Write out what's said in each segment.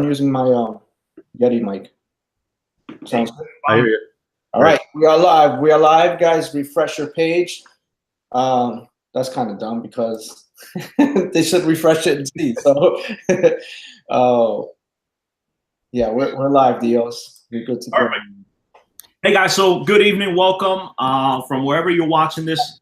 using my Yeti mic. Sounds good. I hear you. All right, we are live. We are live, guys. Refresh your page. That's kind of dumb because they should refresh it and see. So, yeah, we're live, Dios. You're good to go. Hey guys, so good evening. Welcome from wherever you're watching this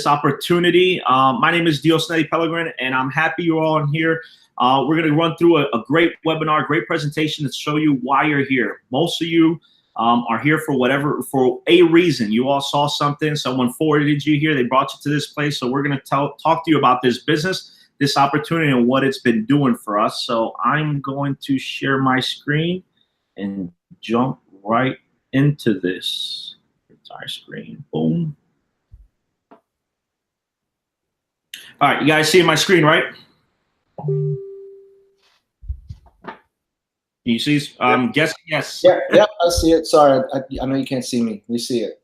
opportunity. My name is Dios Neri Pellegrin, and I'm happy you're all in here. We're going to run through a great webinar, great presentation to show you why you're here. Most of you are here for a reason. You all saw something, someone forwarded you here, they brought you to this place. So we're going to talk to you about this business, this opportunity, and what it's been doing for us. So I'm going to share my screen and jump right into this entire screen. Boom. All right, you guys see my screen, right? Can you see? Guess yes. Yeah, I see it. Sorry, I know you can't see me. We see it.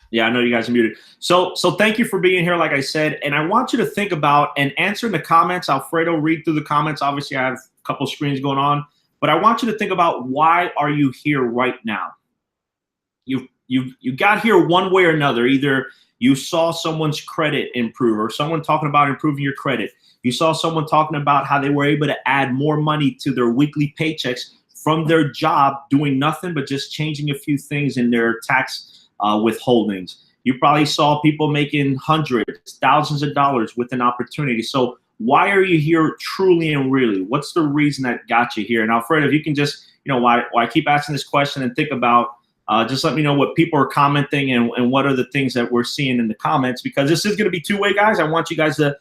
Yeah, I know you guys are muted. So thank you for being here, like I said, and I want you to think about and answer in the comments. Alfredo, read through the comments. Obviously, I have a couple screens going on, but I want you to think about, why are you here right now? You got here one way or another. Either you saw someone's credit improve, or someone talking about improving your credit. You saw someone talking about how they were able to add more money to their weekly paychecks from their job, doing nothing but just changing a few things in their tax withholdings. You probably saw people making hundreds, thousands of dollars with an opportunity. So why are you here truly and really? What's the reason that got you here? And Alfredo, if you can just, why I keep asking this question, and think about, just let me know what people are commenting and what are the things that we're seeing in the comments, because this is going to be two-way, guys. I want you guys to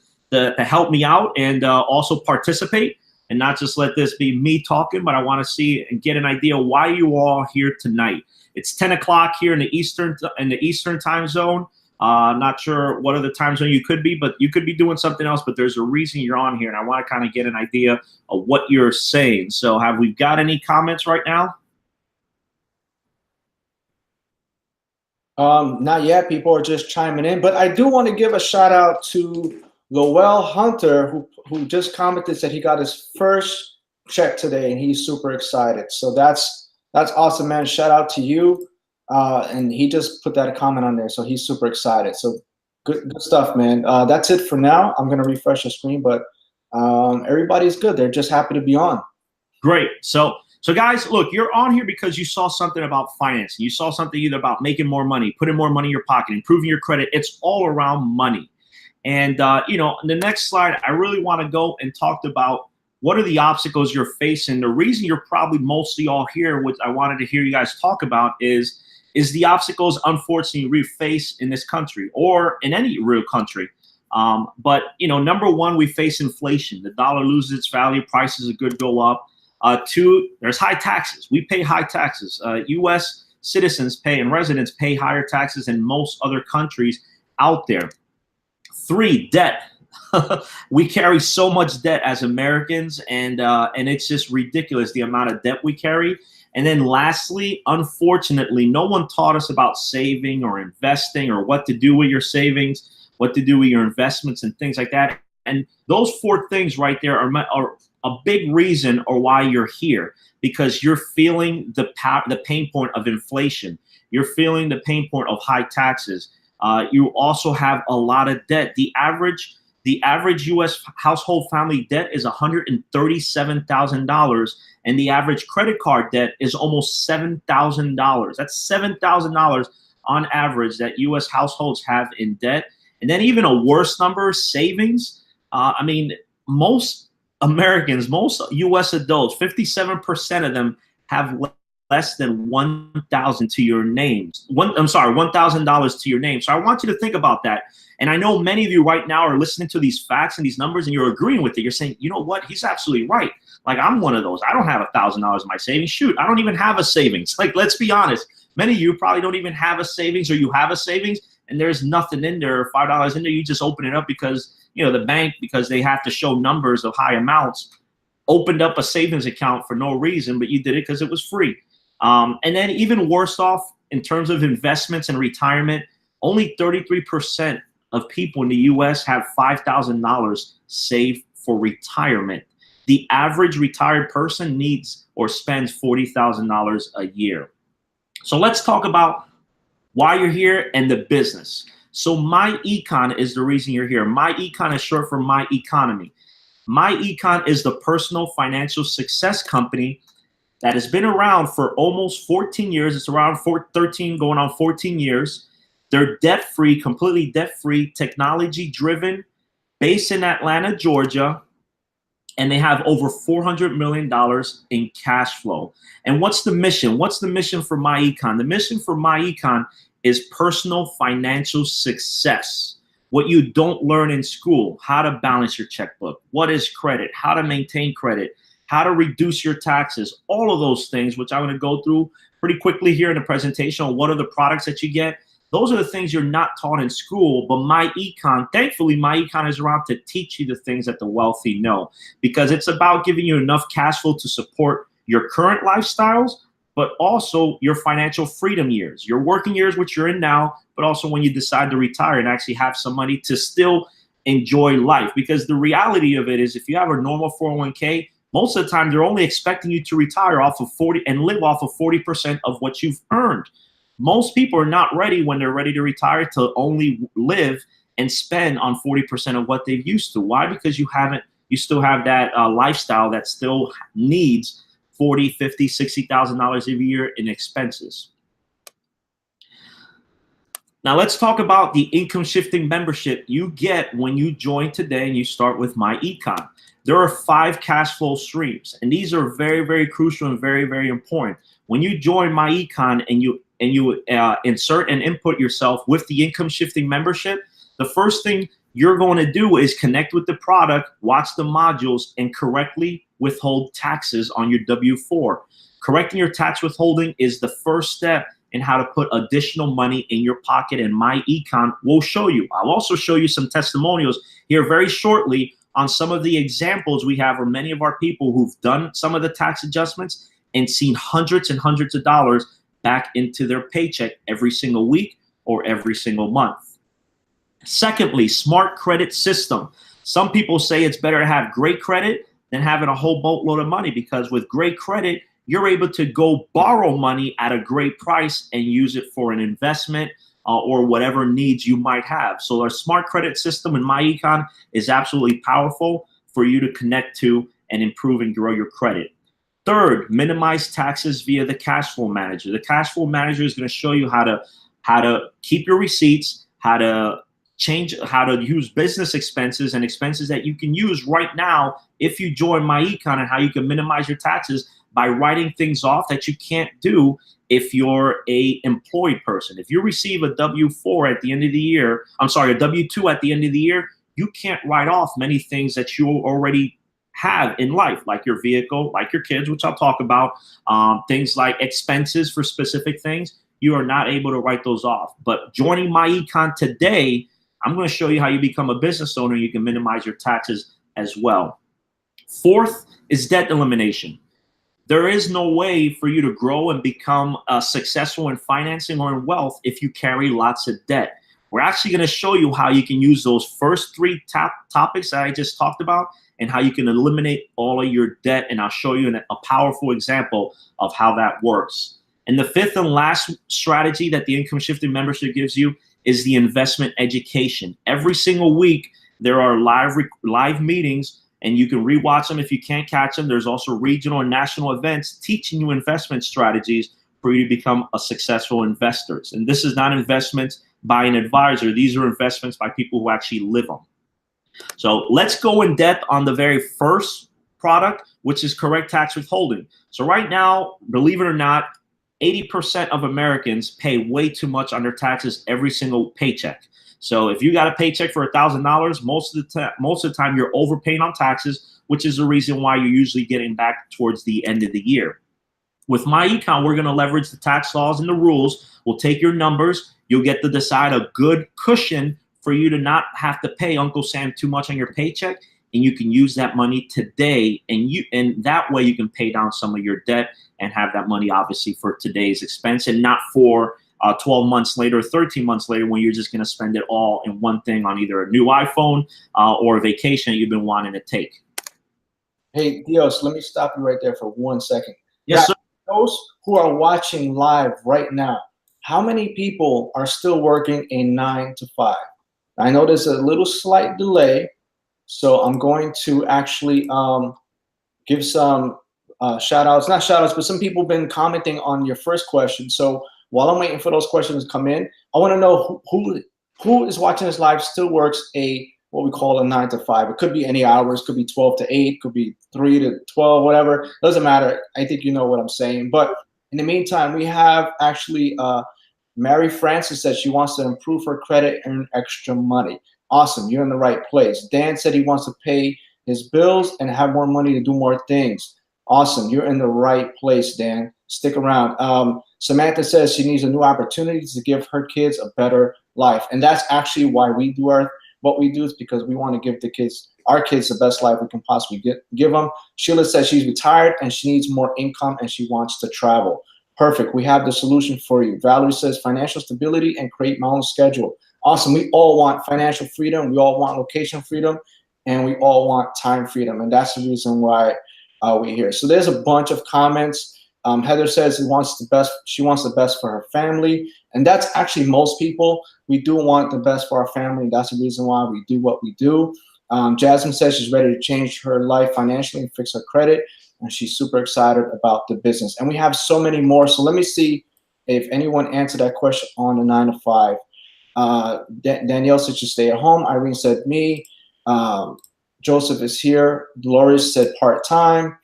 help me out and also participate, and not just let this be me talking, but I want to see and get an idea why you all here tonight. It's 10 o'clock here in the Eastern time zone. Not sure what other time zone you could be, but you could be doing something else, but there's a reason you're on here, and I want to kind of get an idea of what you're saying. So have we got any comments right now? Not yet. People are just chiming in, but I do want to give a shout out to Lowell Hunter, who just commented, said he got his first check today and he's super excited. So that's awesome, man. Shout out to you. And he just put that comment on there, so he's super excited. So good stuff, man. That's it for now. I'm gonna refresh the screen, but everybody's good. They're just happy to be on. Great. So guys, look, you're on here because you saw something about financing. You saw something either about making more money, putting more money in your pocket, improving your credit. It's all around money. And, in the next slide, I really want to go and talk about what are the obstacles you're facing. The reason you're probably mostly all here, which I wanted to hear you guys talk about, is the obstacles, unfortunately, we face in this country or in any real country. But, number one, we face inflation. The dollar loses its value. Prices of goods go up. Two, there's high taxes. We pay high taxes. U.S. citizens pay and residents pay higher taxes than most other countries out there. Three, debt. We carry so much debt as Americans, and it's just ridiculous the amount of debt we carry. And then lastly, unfortunately, no one taught us about saving or investing, or what to do with your savings, what to do with your investments and things like that. And those four things right there are a big reason or why you're here, because you're feeling the pain point of inflation. You're feeling the pain point of high taxes. You also have a lot of debt. The average U.S. household family debt is $137,000, and the average credit card debt is almost $7,000. That's $7,000 on average that U.S. households have in debt. And then even a worse number, savings. Most Americans, most U.S. adults, 57% of them have less than $1,000 to your names. $1,000 to your name. So I want you to think about that. And I know many of you right now are listening to these facts and these numbers, and you're agreeing with it. You're saying, you know what? He's absolutely right. Like, I'm one of those. I don't have $1,000 in my savings. Shoot, I don't even have a savings. Like, let's be honest. Many of you probably don't even have a savings, or you have a savings and there's nothing in there, $5 in there. You just open it up because, the bank, because they have to show numbers of high amounts, opened up a savings account for no reason, but you did it because it was free. And then even worse off in terms of investments and retirement, only 33% of people in the U.S. have $5,000 saved for retirement. the average retired person needs or spends $40,000 a year. So let's talk about why you're here and the business. So MyEcon is the reason you're here. MyEcon is short for My Economy. MyEcon is the personal financial success company that has been around for almost 14 years. It's around 13 going on 14 years. They're debt-free, completely debt-free, technology-driven, based in Atlanta, Georgia, and they have over $400 million in cash flow. And what's the mission? What's the mission for MyEcon? The mission for MyEcon is personal financial success. What you don't learn in school, how to balance your checkbook, what is credit, how to maintain credit, how to reduce your taxes, all of those things, which I'm going to go through pretty quickly here in the presentation on what are the products that you get. Those are the things you're not taught in school, but MyEcon, thankfully, MyEcon is around to teach you the things that the wealthy know, because it's about giving you enough cash flow to support your current lifestyles, but also your financial freedom years, your working years, which you're in now, but also when you decide to retire and actually have some money to still enjoy life. Because the reality of it is, if you have a normal 401k, most of the time they're only expecting you to retire off of 40 and live off of 40% of what you've earned. Most people are not ready when they're ready to retire to only live and spend on 40% of what they've used to. Why? Because you still have that lifestyle that still needs $40,000, $50,000, $60,000 a year in expenses. Now let's talk about the income shifting membership you get when you join today and you start with MyEcon. There are 5 cash flow streams, and these are very, very crucial and very, very important. When you join MyEcon and you insert and input yourself with the income shifting membership, the first thing you're going to do is connect with the product, watch the modules, and correctly withhold taxes on your W-4. Correcting your tax withholding is the first step in how to put additional money in your pocket, and MyEcon will show you. I'll also show you some testimonials here very shortly on some of the examples we have of many of our people who've done some of the tax adjustments and seen hundreds and hundreds of dollars back into their paycheck every single week or every single month. Secondly, smart credit system. Some people say it's better to have great credit than having a whole boatload of money, because with great credit, you're able to go borrow money at a great price and use it for an investment or whatever needs you might have. So our smart credit system in MyEcon is absolutely powerful for you to connect to and improve and grow your credit. Third, minimize taxes via the cash flow manager. The cash flow manager is going to show you how to keep your receipts, how to use business expenses and expenses that you can use right now if you join MyEcon, and how you can minimize your taxes by writing things off that you can't do if you're a employed person. If you receive a W-4 at the end of the year, a W-2 at the end of the year, you can't write off many things that you already have in life, like your vehicle, like your kids, which I'll talk about, things like expenses for specific things. You are not able to write those off. But joining MyEcon today, I'm going to show you how you become a business owner. You can minimize your taxes as well. Fourth is debt elimination. There is no way for you to grow and become successful in financing or in wealth if you carry lots of debt. We're actually going to show you how you can use those first 3 topics that I just talked about and how you can eliminate all of your debt. And I'll show you a powerful example of how that works. And the fifth and last strategy that the income shifting membership gives you is the investment education. Every single week, there are live meetings, and you can rewatch them if you can't catch them. There's also regional and national events teaching you investment strategies for you to become a successful investor. And this is not investments by an advisor. These are investments by people who actually live them. So let's go in depth on the very first product, which is correct tax withholding. So right now, believe it or not, 80% of Americans pay way too much on their taxes every single paycheck. So if you got a paycheck for $1,000, most of the time you're overpaying on taxes, which is the reason why you're usually getting back towards the end of the year. With MyEcon, we're going to leverage the tax laws and the rules. We'll take your numbers. You'll get to decide a good cushion for you to not have to pay Uncle Sam too much on your paycheck, and you can use that money today, and that way you can pay down some of your debt and have that money obviously for today's expense, and not for 12 months later, 13 months later, when you're just going to spend it all in one thing on either a new iPhone or a vacation you've been wanting to take. Hey, Dios, let me stop you right there for 1 second. Yes, sir. Those who are watching live right now, how many people are still working a 9 to 5? I know there's a little slight delay, so I'm going to actually give some shout outs, not shout outs, but some people have been commenting on your first question. So while I'm waiting for those questions to come in, I want to know who is watching this live still works a what we call a 9 to 5. It could be any hours, could be 12 to 8, could be 3 to 12, whatever. Doesn't matter. I think you know what I'm saying. But in the meantime, we have actually Mary Francis said she wants to improve her credit and earn extra money. Awesome. You're in the right place. Dan said he wants to pay his bills and have more money to do more things. Awesome. You're in the right place, Dan. Stick around. Samantha says she needs a new opportunity to give her kids a better life. And that's actually why we do what we do, is because we want to give our kids the best life we can possibly give them. Sheila says she's retired and she needs more income and she wants to travel. Perfect. We have the solution for you. Valerie says financial stability and create my own schedule. Awesome. We all want financial freedom. We all want location freedom. And we all want time freedom. And that's the reason why we're here. So there's a bunch of comments. Heather says she wants the best for her family. And that's actually most people. We do want the best for our family. And that's the reason why we do what we do. Jasmine says she's ready to change her life financially and fix her credit. And she's super excited about the business. And we have so many more. So let me see if anyone answered that question on the 9 to 5. Danielle said to stay at home. Irene said me. Joseph is here. Dolores said part-time.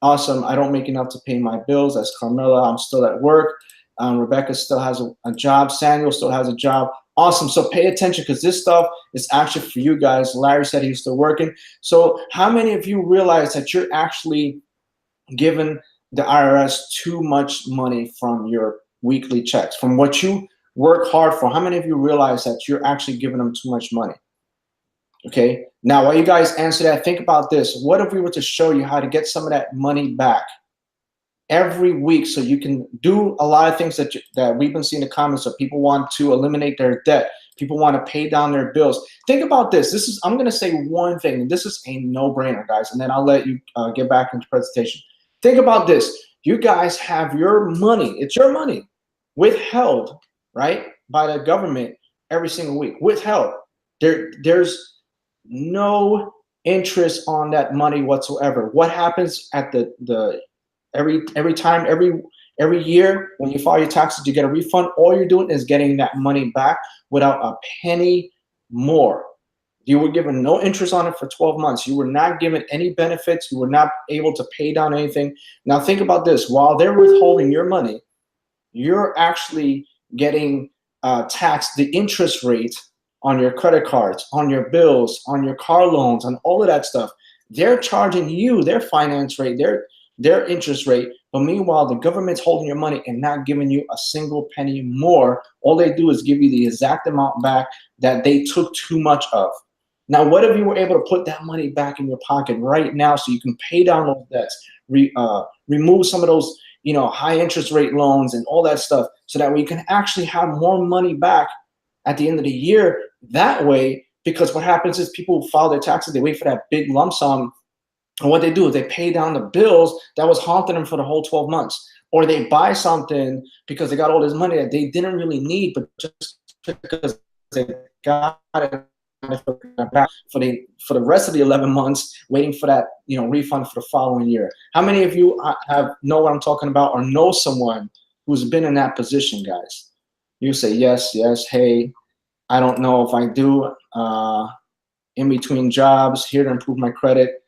Awesome. I don't make enough to pay my bills. That's Carmela. I'm still at work. Rebecca still has a job. Samuel still has a job. Awesome. So pay attention, because this stuff is actually for you guys. Larry said he's still working. So how many of you realize that you're actually giving the IRS too much money from your weekly checks, from what you work hard for? How many of you realize that you're actually giving them too much money? Okay. Now, while you guys answer that, think about this. What if we were to show you how to get some of that money back every week, so you can do a lot of things that we've been seeing in the comments? So people want to eliminate their debt. People want to pay down their bills. Think about this. I'm going to say one thing, and this is a no-brainer, guys, and then I'll let you get back into presentation. Think about this. You guys have your money. It's your money withheld, right, by the government every single week. Withheld. There's no interest on that money whatsoever. What happens at every year when you file your taxes, you get a refund. All you're doing is getting that money back without a penny more. You were given no interest on it for 12 months. You were not given any benefits. You were not able to pay down anything. Now think about this. While they're withholding your money, you're actually getting taxed the interest rate on your credit cards, on your bills, on your car loans, on all of that stuff. They're charging you their finance rate, their interest rate. But meanwhile, the government's holding your money and not giving you a single penny more. All they do is give you the exact amount back that they took too much of. Now, what if you were able to put that money back in your pocket right now so you can pay down those debts, remove some of those high interest rate loans and all that stuff, so that we can actually have more money back at the end of the year that way? Because what happens is people file their taxes, they wait for that big lump sum, and what they do is they pay down the bills that was haunting them for the whole 12 months. Or they buy something because they got all this money that they didn't really need, but just because they got it for the rest of the 11 months, waiting for that refund for the following year. How many of you know what I'm talking about, or know someone who's been in that position, guys? You say yes. Hey, I don't know if I do. In between jobs, here to improve my credit.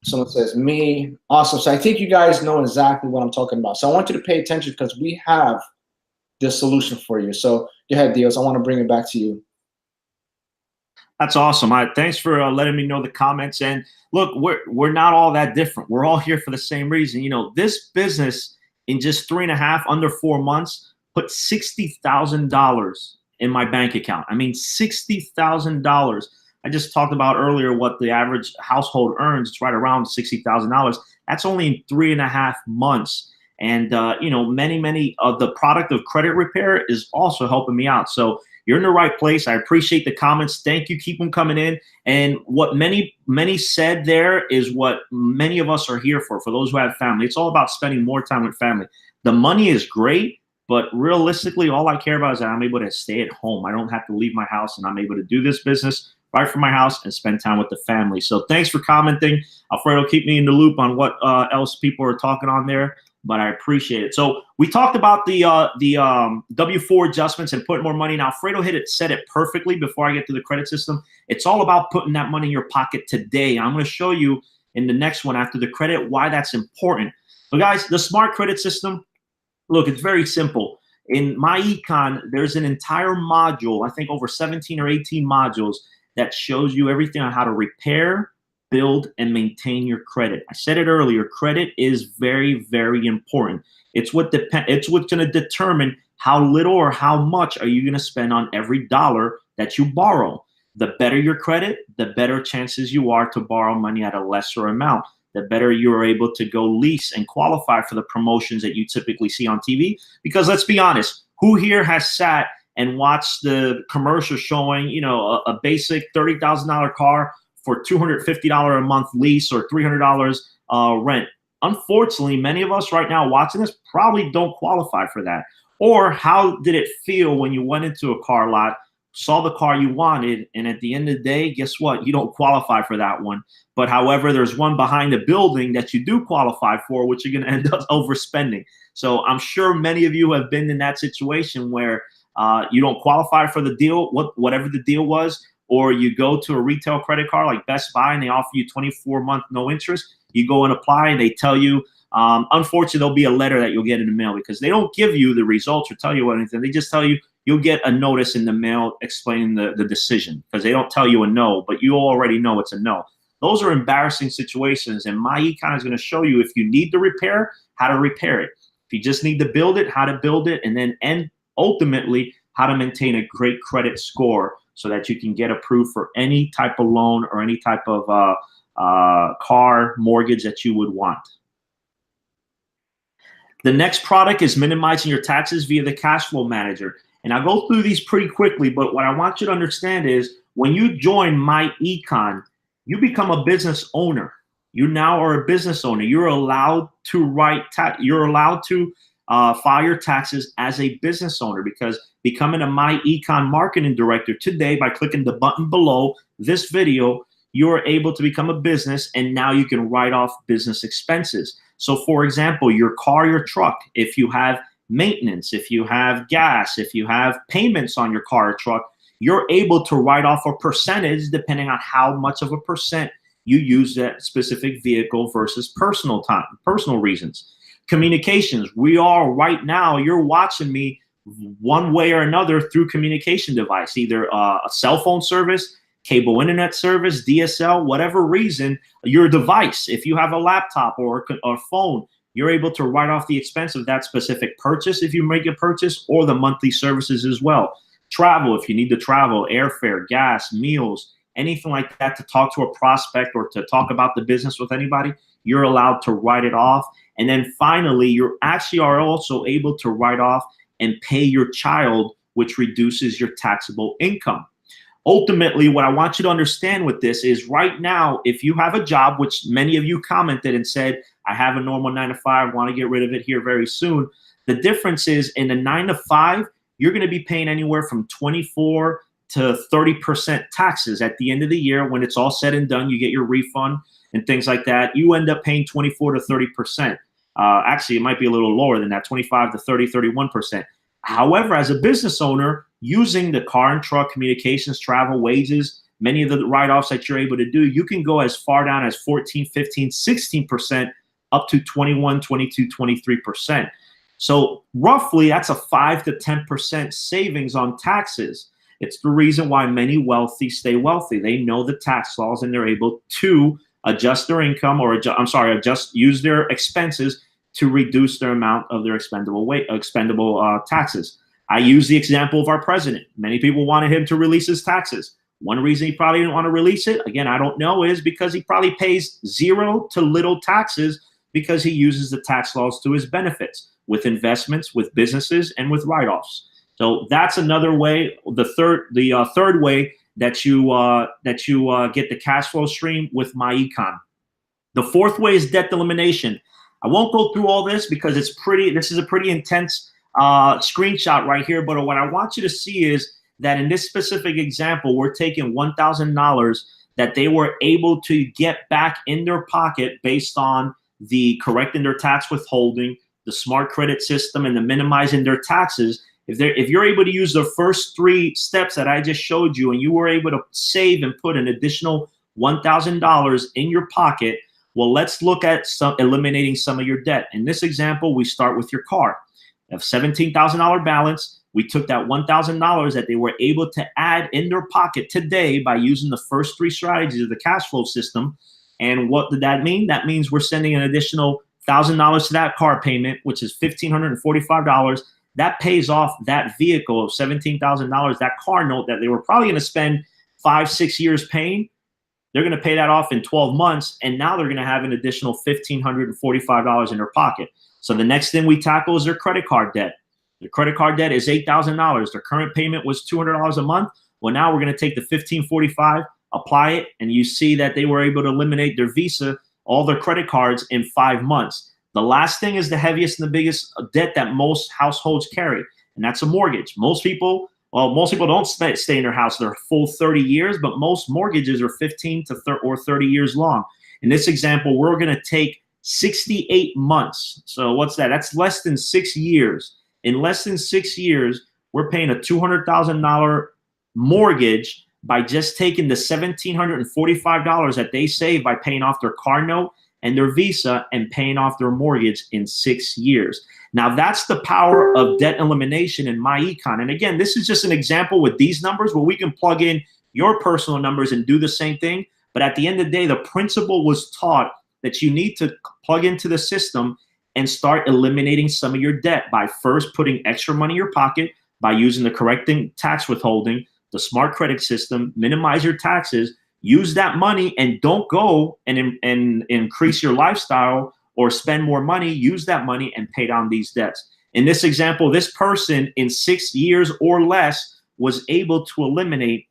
Someone says me. Awesome. So I think you guys know exactly what I'm talking about. So I want you to pay attention, because we have this solution for you. So go ahead, Dios. I want to bring it back to you. That's awesome. Thanks for letting me know the comments. And look, we're not all that different. We're all here for the same reason. This business in just 3.5, under 4 months, put $60,000 in my bank account. I mean, $60,000. I just talked about earlier what the average household earns. It's right around $60,000. That's only in 3.5 months. And, many of the product of credit repair is also helping me out. So you're in the right place. I appreciate the comments. Thank you. Keep them coming in. And what many said there is what many of us are here for those who have family. It's all about spending more time with family. The money is great, but realistically, all I care about is that I'm able to stay at home. I don't have to leave my house, and I'm able to do this business right from my house and spend time with the family. So thanks for commenting. Alfredo, keep me in the loop on what else people are talking on there, but I appreciate it. So we talked about the W-4 adjustments and putting more money. Now, Alfredo said it perfectly before I get to the credit system. It's all about putting that money in your pocket today. I'm going to show you in the next one after the credit why that's important. So guys, the smart credit system, look, it's very simple. In MyEcon, there's an entire module, I think over 17 or 18 modules, that shows you everything on how to repair, build, and maintain your credit. I said it earlier, credit is very, very important. It's what's going to determine how little or how much are you going to spend on every dollar that you borrow. The better your credit, the better chances you are to borrow money at a lesser amount. The better you're able to go lease and qualify for the promotions that you typically see on TV. Because let's be honest, who here has sat and watched the commercial showing, you know, a basic $30,000 car for $250 a month lease or $300 rent? Unfortunately, many of us right now watching this probably don't qualify for that. Or how did it feel when you went into a car lot, saw the car you wanted, and at the end of the day, guess what? You don't qualify for that one. But however, there's one behind the building that you do qualify for, which you're going to end up overspending. So I'm sure many of you have been in that situation where you don't qualify for the deal, whatever the deal was, or you go to a retail credit card like Best Buy and they offer you 24-month no interest. You go and apply and they tell you, unfortunately, there'll be a letter that you'll get in the mail because they don't give you the results or tell you anything. They just tell you you'll get a notice in the mail explaining the decision because they don't tell you a no, but you already know it's a no. Those are embarrassing situations, and MyEcon is going to show you if you need to repair, how to repair it. If you just need to build it, how to build it, and then ultimately how to maintain a great credit score so that you can get approved for any type of loan or any type of car mortgage that you would want. The next product is minimizing your taxes via the cash flow manager. And I'll go through these pretty quickly, but what I want you to understand is when you join MyEcon, you become a business owner. You now are a business owner. You're allowed to file your taxes as a business owner because becoming a MyEcon marketing director today, by clicking the button below this video, you're able to become a business, and now you can write off business expenses. So for example, your car, your truck, if you have maintenance, if you have gas, if you have payments on your car or truck, you're able to write off a percentage depending on how much of a percent you use that specific vehicle versus personal reasons. Communications, we are right now, you're watching me one way or another through communication device, either a cell phone service, cable internet service, DSL, whatever reason, your device. If you have a laptop or a phone, you're able to write off the expense of that specific purchase if you make a purchase, or the monthly services as well. Travel, if you need to travel, airfare, gas, meals, anything like that to talk to a prospect or to talk about the business with anybody, you're allowed to write it off. And then finally, you actually are also able to write off and pay your child, which reduces your taxable income. Ultimately, what I want you to understand with this is right now, if you have a job, which many of you commented and said, I have a normal 9-to-5, want to get rid of it here very soon. The difference is in a 9-to-5, you're going to be paying anywhere from 24 to 30% taxes at the end of the year. When it's all said and done, you get your refund and things like that. You end up paying 24 to 30%. Actually, it might be a little lower than that, 25 to 30, 31%. However, as a business owner, using the car and truck, communications, travel, wages, many of the write-offs that you're able to do, you can go as far down as 14, 15, 16%, up to 21, 22, 23%. So roughly, that's a 5 to 10% savings on taxes. It's the reason why many wealthy stay wealthy. They know the tax laws and they're able to adjust their income use their expenses to reduce their amount of their expendable taxes. I use the example of our president. Many people wanted him to release his taxes. One reason he probably didn't want to release it, again, I don't know, is because he probably pays zero to little taxes because he uses the tax laws to his benefits with investments, with businesses, and with write-offs. So that's another way. The third way that you get the cash flow stream with MyEcon. The fourth way is debt elimination. I won't go through all this because this is a pretty intense screenshot right here. But what I want you to see is that in this specific example, we're taking $1,000 that they were able to get back in their pocket based on the correcting their tax withholding, the smart credit system, and the minimizing their taxes. If you're able to use the first 3 steps that I just showed you, and you were able to save and put an additional $1,000 in your pocket, well, let's look at eliminating some of your debt. In this example, we start with your car. You have $17,000 balance. We took that $1,000 that they were able to add in their pocket today by using the first 3 strategies of the cash flow system. And what did that mean? That means we're sending an additional $1,000 to that car payment, which is $1,545. That pays off that vehicle of $17,000, that car note that they were probably going to spend 5-6 years paying. They're going to pay that off in 12 months, and now they're going to have an additional $1,545 in their pocket. So the next thing we tackle is their credit card debt. Their credit card debt is $8,000. Their current payment was $200 a month. Well, now we're going to take the $1,545, apply it, and you see that they were able to eliminate their Visa, all their credit cards in 5 months. The last thing is the heaviest and the biggest debt that most households carry, and that's a mortgage. Most people don't stay in their house their full 30 years, but most mortgages are 15 to 30 years long. In this example, we're going to take 68 months. So what's that? That's less than 6 years. In less than 6 years, we're paying a $200,000 mortgage by just taking the $1,745 that they save by paying off their car note and their Visa and paying off their mortgage in 6 years. Now, that's the power of debt elimination in MyEcon. And again, this is just an example with these numbers where we can plug in your personal numbers and do the same thing. But at the end of the day, the principle was taught that you need to plug into the system and start eliminating some of your debt by first putting extra money in your pocket by using the correcting tax withholding, the smart credit system, minimize your taxes, use that money, and don't go and increase your lifestyle or spend more money. Use that money and pay down these debts. In this example, this person in 6 years or less was able to eliminate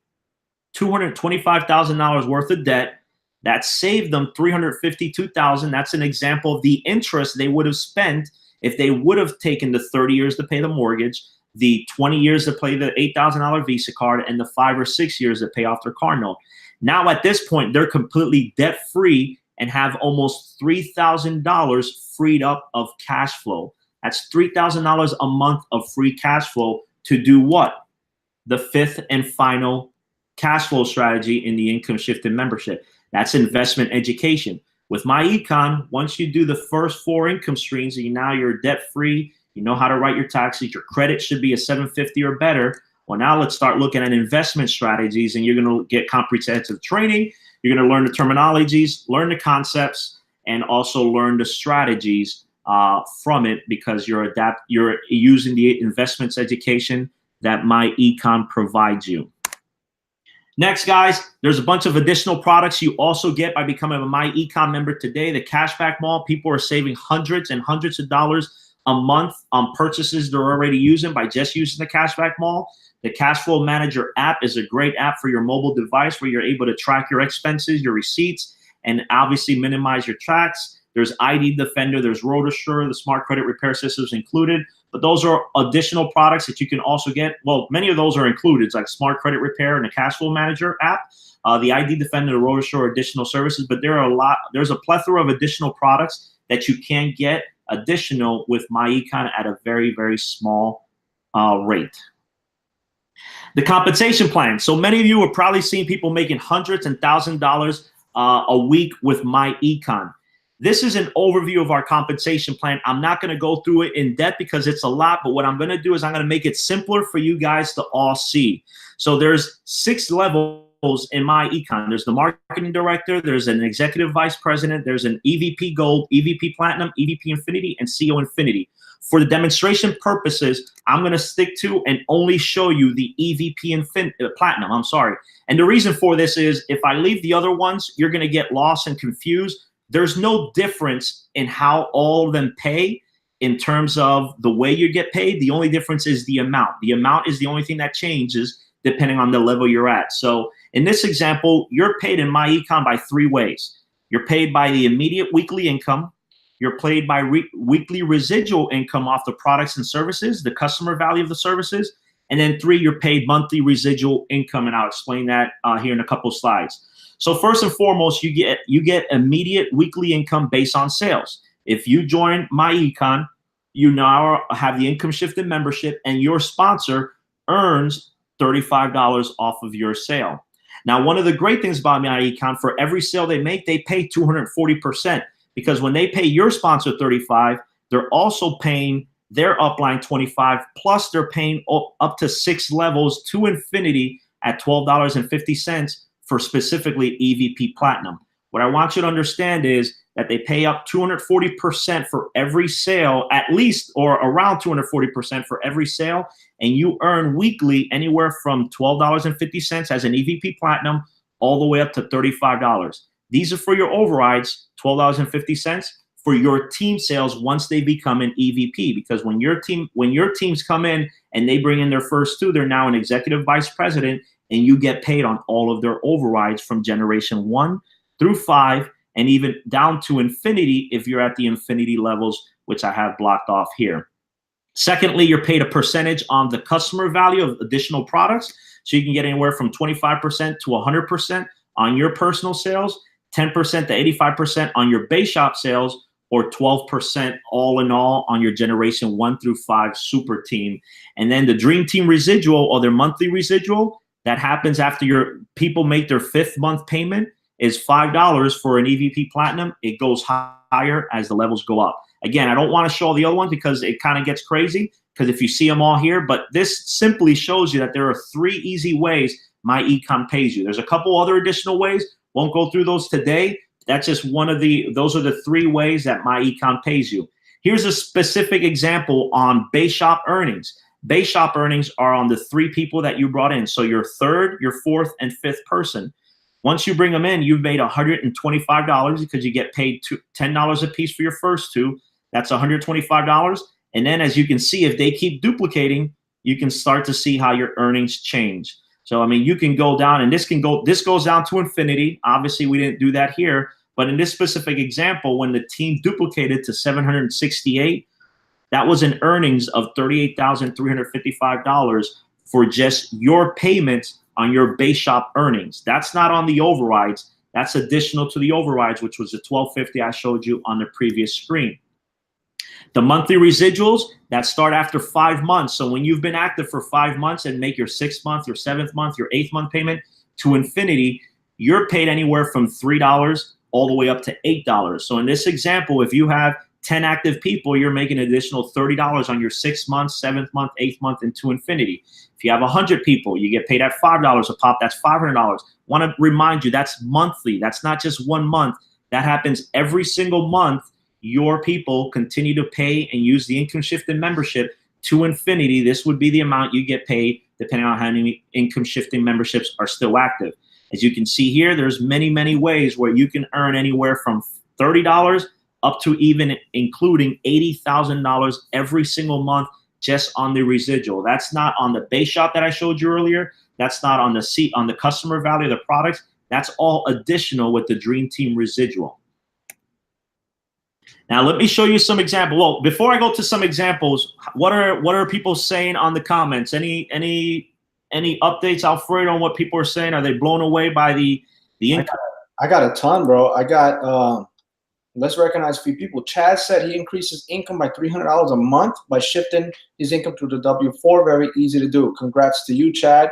$225,000 worth of debt. That saved them $352,000. That's an example of the interest they would have spent if they would have taken the 30 years to pay the mortgage, the 20 years to pay the $8,000 Visa card, and the 5 or 6 years to pay off their car note. Now at this point, they're completely debt-free and have almost $3,000 freed up of cash flow. That's $3,000 a month of free cash flow to do what? The 5th and final cash flow strategy in the Income Shifting membership. That's investment education. With MyEcon, once you do the first 4 income streams, and now you're debt-free, you know how to write your taxes, your credit should be a 750 or better. Well, now let's start looking at investment strategies, and you're going to get comprehensive training. You're going to learn the terminologies, learn the concepts, and also learn the strategies from it, because you're using the investments education that MyEcon provides you. Next, guys, there's a bunch of additional products you also get by becoming a MyEcon member today. The Cashback Mall, people are saving hundreds and hundreds of dollars a month on purchases they're already using by just using the Cashback Mall. The Cash Flow Manager app is a great app for your mobile device where you're able to track your expenses, your receipts, and obviously minimize your tax. There's ID Defender, there's RoadAssure, the smart credit repair systems included. But those are additional products that you can also get. Well, many of those are included. It's like smart credit repair and the Cash Flow Manager app. The ID Defender, the RoadAssure are additional services, but there's a plethora of additional products that you can get additional with MyEcon at a very, very small rate. The compensation plan. So many of you are probably seeing people making hundreds and $1,000s a week with MyEcon. This is an overview of our compensation plan. I'm not going to go through it in depth because it's a lot, but what I'm going to do is I'm going to make it simpler for you guys to all see. So there's 6 levels in MyEcon. There's the marketing director, there's an executive vice president, there's an EVP Gold, EVP Platinum, EVP Infinity, and CEO Infinity. For the demonstration purposes, I'm going to stick to and only show you the EVP Platinum. I'm sorry. And the reason for this is if I leave the other ones, you're going to get lost and confused. There's no difference in how all of them pay. in terms of the way you get paid, the only difference is the amount. The amount is the only thing that changes depending on the level you're at. So in this example, you're paid in MyEcon by 3 ways. You're paid by the immediate weekly income. You're paid by weekly residual income off the products and services, the customer value of the services. And then 3, you're paid monthly residual income. And I'll explain that here in a couple of slides. So first and foremost, you get immediate weekly income based on sales. If you join MyEcon, you now have the income shifted membership, and your sponsor earns $35 off of your sale. Now, one of the great things about MyEcon, for every sale they make, they pay 240%, because when they pay your sponsor $35, they're also paying their upline $25, plus they're paying up to 6 levels to infinity at $12.50 for specifically EVP Platinum. What I want you to understand is that they pay up 240% for every sale, at least, or around 240% for every sale, and you earn weekly anywhere from $12.50 as an EVP Platinum all the way up to $35. These are for your overrides, $12.50 for your team sales once they become an EVP, because when your teams come in and they bring in their first 2, they're now an executive vice president, and you get paid on all of their overrides from generation 1 through 5, and even down to infinity if you're at the infinity levels, which I have blocked off here. Secondly, you're paid a percentage on the customer value of additional products. So you can get anywhere from 25% to 100% on your personal sales, 10% to 85% on your base shop sales, or 12% all in all on your generation 1 through 5 super team. And then the dream team residual, or their monthly residual, that happens after your people make their 5th month payment, is $5 for an EVP Platinum. It goes higher as the levels go up. Again, I don't want to show all the other ones because it kind of gets crazy, because if you see them all here, but this simply shows you that there are 3 easy ways MyEcon pays you. There's a couple other additional ways. Won't go through those today. That's just those are the 3 ways that MyEcon pays you. Here's a specific example on base shop earnings. Base shop earnings are on the 3 people that you brought in. So your 3rd, your 4th, and 5th person. Once you bring them in, you've made $125 because you get paid $10 a piece for your first 2. That's $125. And then, as you can see, if they keep duplicating, you can start to see how your earnings change. So, I mean, you can go down, and this goes down to infinity. Obviously, we didn't do that here. But in this specific example, when the team duplicated to 768, that was an earnings of $38,355 for just your payments on your base shop earnings. That's not on the overrides. That's additional to the overrides, which was the $12.50 I showed you on the previous screen. The monthly residuals that start after 5 months. So when you've been active for 5 months and make your 6th month, your 7th month, your 8th month payment to infinity, you're paid anywhere from $3 all the way up to $8. So in this example, if you have 10 active people, you're making an additional $30 on your 6th month, 7th month, 8th month, and to infinity. If you have 100 people, you get paid at $5 a pop. That's $500. Want to remind you, that's monthly. That's not just 1 month. That happens every single month. Your people continue to pay and use the income shifting membership to infinity. This would be the amount you get paid depending on how many income shifting memberships are still active. As you can see here, there's many, many ways where you can earn anywhere from $30 up to even including $80,000 every single month just on the residual. That's not on the base shop that I showed you earlier. That's not on the customer value of the products. That's all additional with the Dream Team residual. Now let me show you some examples. Well, before I go to some examples, what are people saying on the comments? Any updates, Alfredo, on what people are saying? Are they blown away by the income? I got a ton, bro. I got let's recognize a few people. Chad said he increased his income by $300 a month by shifting his income to the W-4. Very easy to do. Congrats to you, Chad.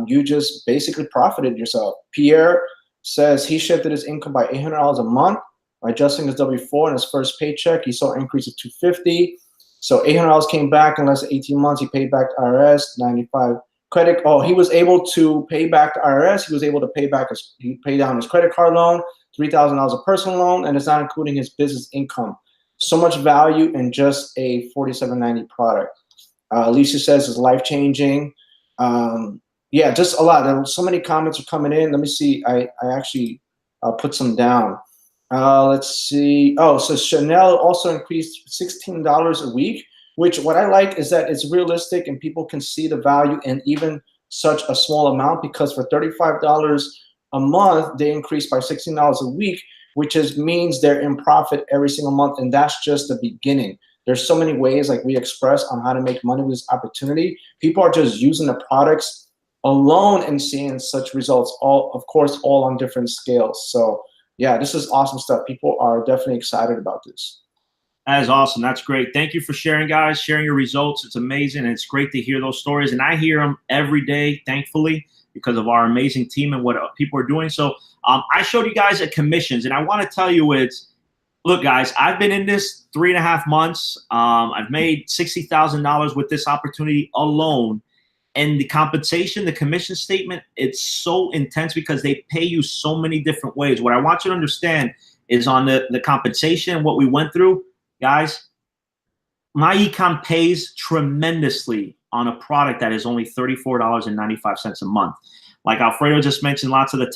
You just basically profited yourself. Pierre says he shifted his income by $800 a month by adjusting his W-4 in his first paycheck. He saw an increase of $250. So $800 came back in less than 18 months. He paid back the IRS, 95 credit. Oh, he was able to pay back the IRS. He was able to pay down his credit card loan, $3,000 a personal loan, and it's not including his business income. So much value in just a $47.90 product. Alicia says it's life-changing. Yeah, just a lot. There were so many comments are coming in. Let me see. I actually put some down. Let's see. Oh, so Chanel also increased $16 a week, which what I like is that it's realistic and people can see the value in even such a small amount, because for $35 a month, they increased by $16 a week, which means they're in profit every single month. And that's just the beginning. There's so many ways, like we express, on how to make money with this opportunity. People are just using the products alone and seeing such results, all, of course, all on different scales. So yeah, this is awesome stuff. People are definitely excited about this. That is awesome. That's great. Thank you for sharing, guys, sharing your results. It's amazing. And it's great to hear those stories. And I hear them every day, thankfully, because of our amazing team and what people are doing. So I showed you guys at commissions, and I want to tell you look, guys, I've been in this 3.5 months. I've made $60,000 with this opportunity alone. And the compensation, the commission statement, it's so intense because they pay you so many different ways. What I want you to understand is on the compensation, what we went through, guys, MyEcon pays tremendously on a product that is only $34.95 a month. Like Alfredo just mentioned, lots of the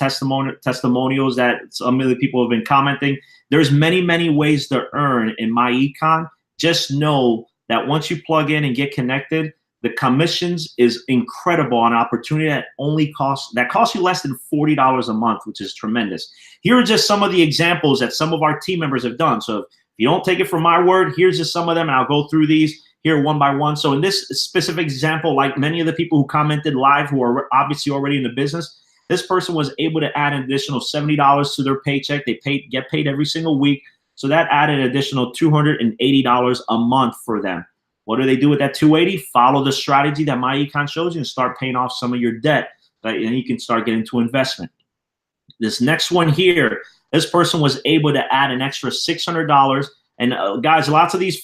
testimonials that some of the people have been commenting. There's many, many ways to earn in MyEcon. Just know that once you plug in and get connected, the commissions is incredible on opportunity that costs you less than $40 a month, which is tremendous. Here are just some of the examples that some of our team members have done. So if you don't take it from my word, here's just some of them, and I'll go through these here one by one. So in this specific example, like many of the people who commented live who are obviously already in the business, this person was able to add an additional $70 to their paycheck. They get paid every single week. So that added an additional $280 a month for them. What do they do with that $280? Follow the strategy that MyEcon shows you and start paying off some of your debt. Right? And you can start getting to investment. This next one here, this person was able to add an extra $600. And guys, lots of these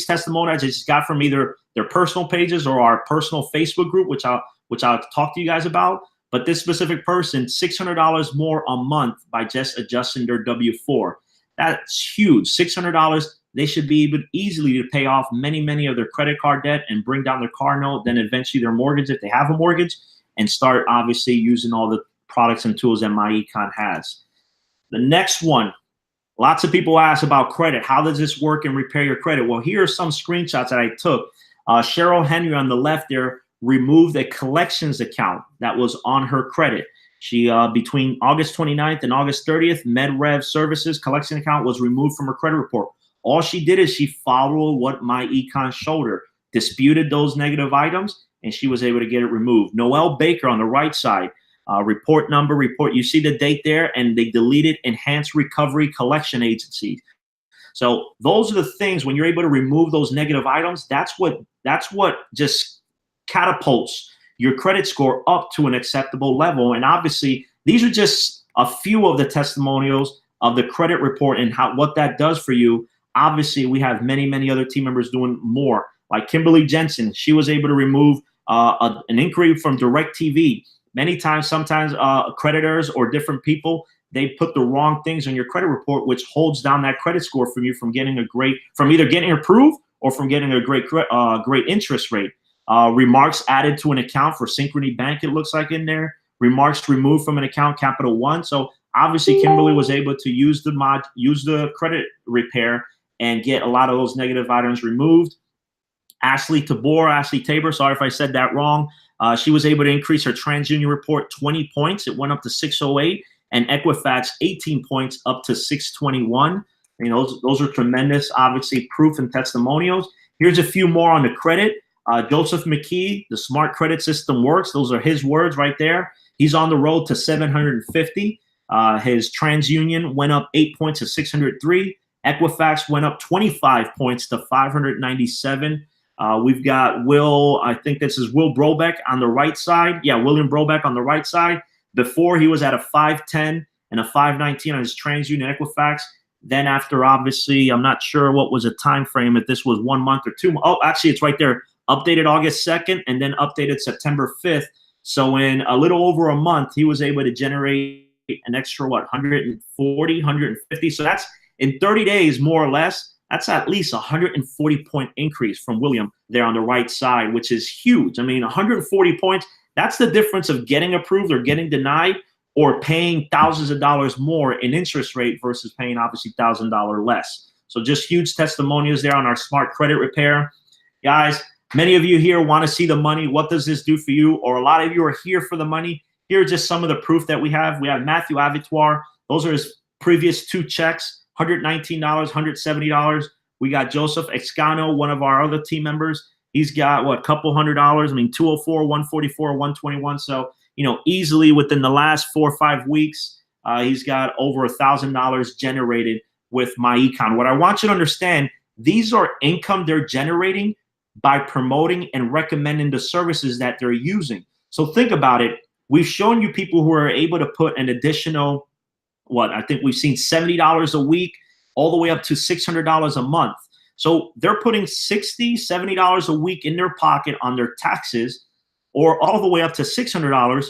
testimonials I just got from either their personal pages or our personal Facebook group, which I'll talk to you guys about. But this specific person, $600 more a month by just adjusting their W-4. That's huge. $600. They should be able easily to pay off many, many of their credit card debt and bring down their car note, then eventually their mortgage if they have a mortgage, and start obviously using all the products and tools that MyEcon has. The next one, lots of people ask about credit. How does this work and repair your credit? Well, here are some screenshots that I took. Cheryl Henry on the left there removed a collections account that was on her credit. She, between August 29th and August 30th, MedRev Services collection account was removed from her credit report. All she did is she followed what MyEcon showed her, disputed those negative items, and she was able to get it removed. Noelle Baker on the right side, report number, you see the date there, and they deleted Enhanced Recovery Collection Agency. So those are the things, when you're able to remove those negative items, that's what just catapults your credit score up to an acceptable level. And obviously, these are just a few of the testimonials of the credit report and what that does for you. Obviously, we have many, many other team members doing more. Like Kimberly Jensen, she was able to remove an inquiry from DirecTV. Many times, sometimes creditors or different people, they put the wrong things on your credit report, which holds down that credit score from you from either getting approved or from getting a great interest rate. Remarks added to an account for Synchrony Bank, it looks like in there. Remarks removed from an account, Capital One. So obviously, Kimberly was able to use the credit repair and get a lot of those negative items removed. Ashley Tabor, sorry if I said that wrong. She was able to increase her TransUnion report 20 points. It went up to 608, and Equifax 18 points up to 621. You know, those are tremendous, obviously, proof and testimonials. Here's a few more on the credit. Joseph McKee, the smart credit system works. Those are his words right there. He's on the road to 750. His TransUnion went up 8 points to 603. Equifax went up 25 points to 597. We've got I think this is Will Brobeck on the right side. Yeah, William Brobeck on the right side. Before, he was at a 510 and a 519 on his TransUnion Equifax. Then after, obviously, I'm not sure what was the time frame, if this was 1 month or 2 months. Oh, actually, it's right there. Updated August 2nd and then updated September 5th. So in a little over a month, he was able to generate an extra, 140, 150. So that's in 30 days, more or less. That's at least a 140-point increase from William there on the right side, which is huge. I mean, 140 points, that's the difference of getting approved or getting denied or paying thousands of dollars more in interest rate versus paying obviously $1,000 less. So just huge testimonials there on our smart credit repair. Guys, many of you here want to see the money. What does this do for you? Or a lot of you are here for the money. Here are just some of the proof that we have. We have Matthew Avitoire. Those are his previous 2 checks, $119, $170. We got Joseph Excano, one of our other team members. He's got, what, a couple $100. I mean, 204, 144, 121. So, you know, easily within the last 4 or 5 weeks, he's got over $1,000 generated with MyEcon. What I want you to understand, these are income they're generating by promoting and recommending the services that they're using. So think about it. We've shown you people who are able to put an additional, what, I think we've seen $70 a week all the way up to $600 a month. So they're putting $60, $70 a week in their pocket on their taxes, or all the way up to $600.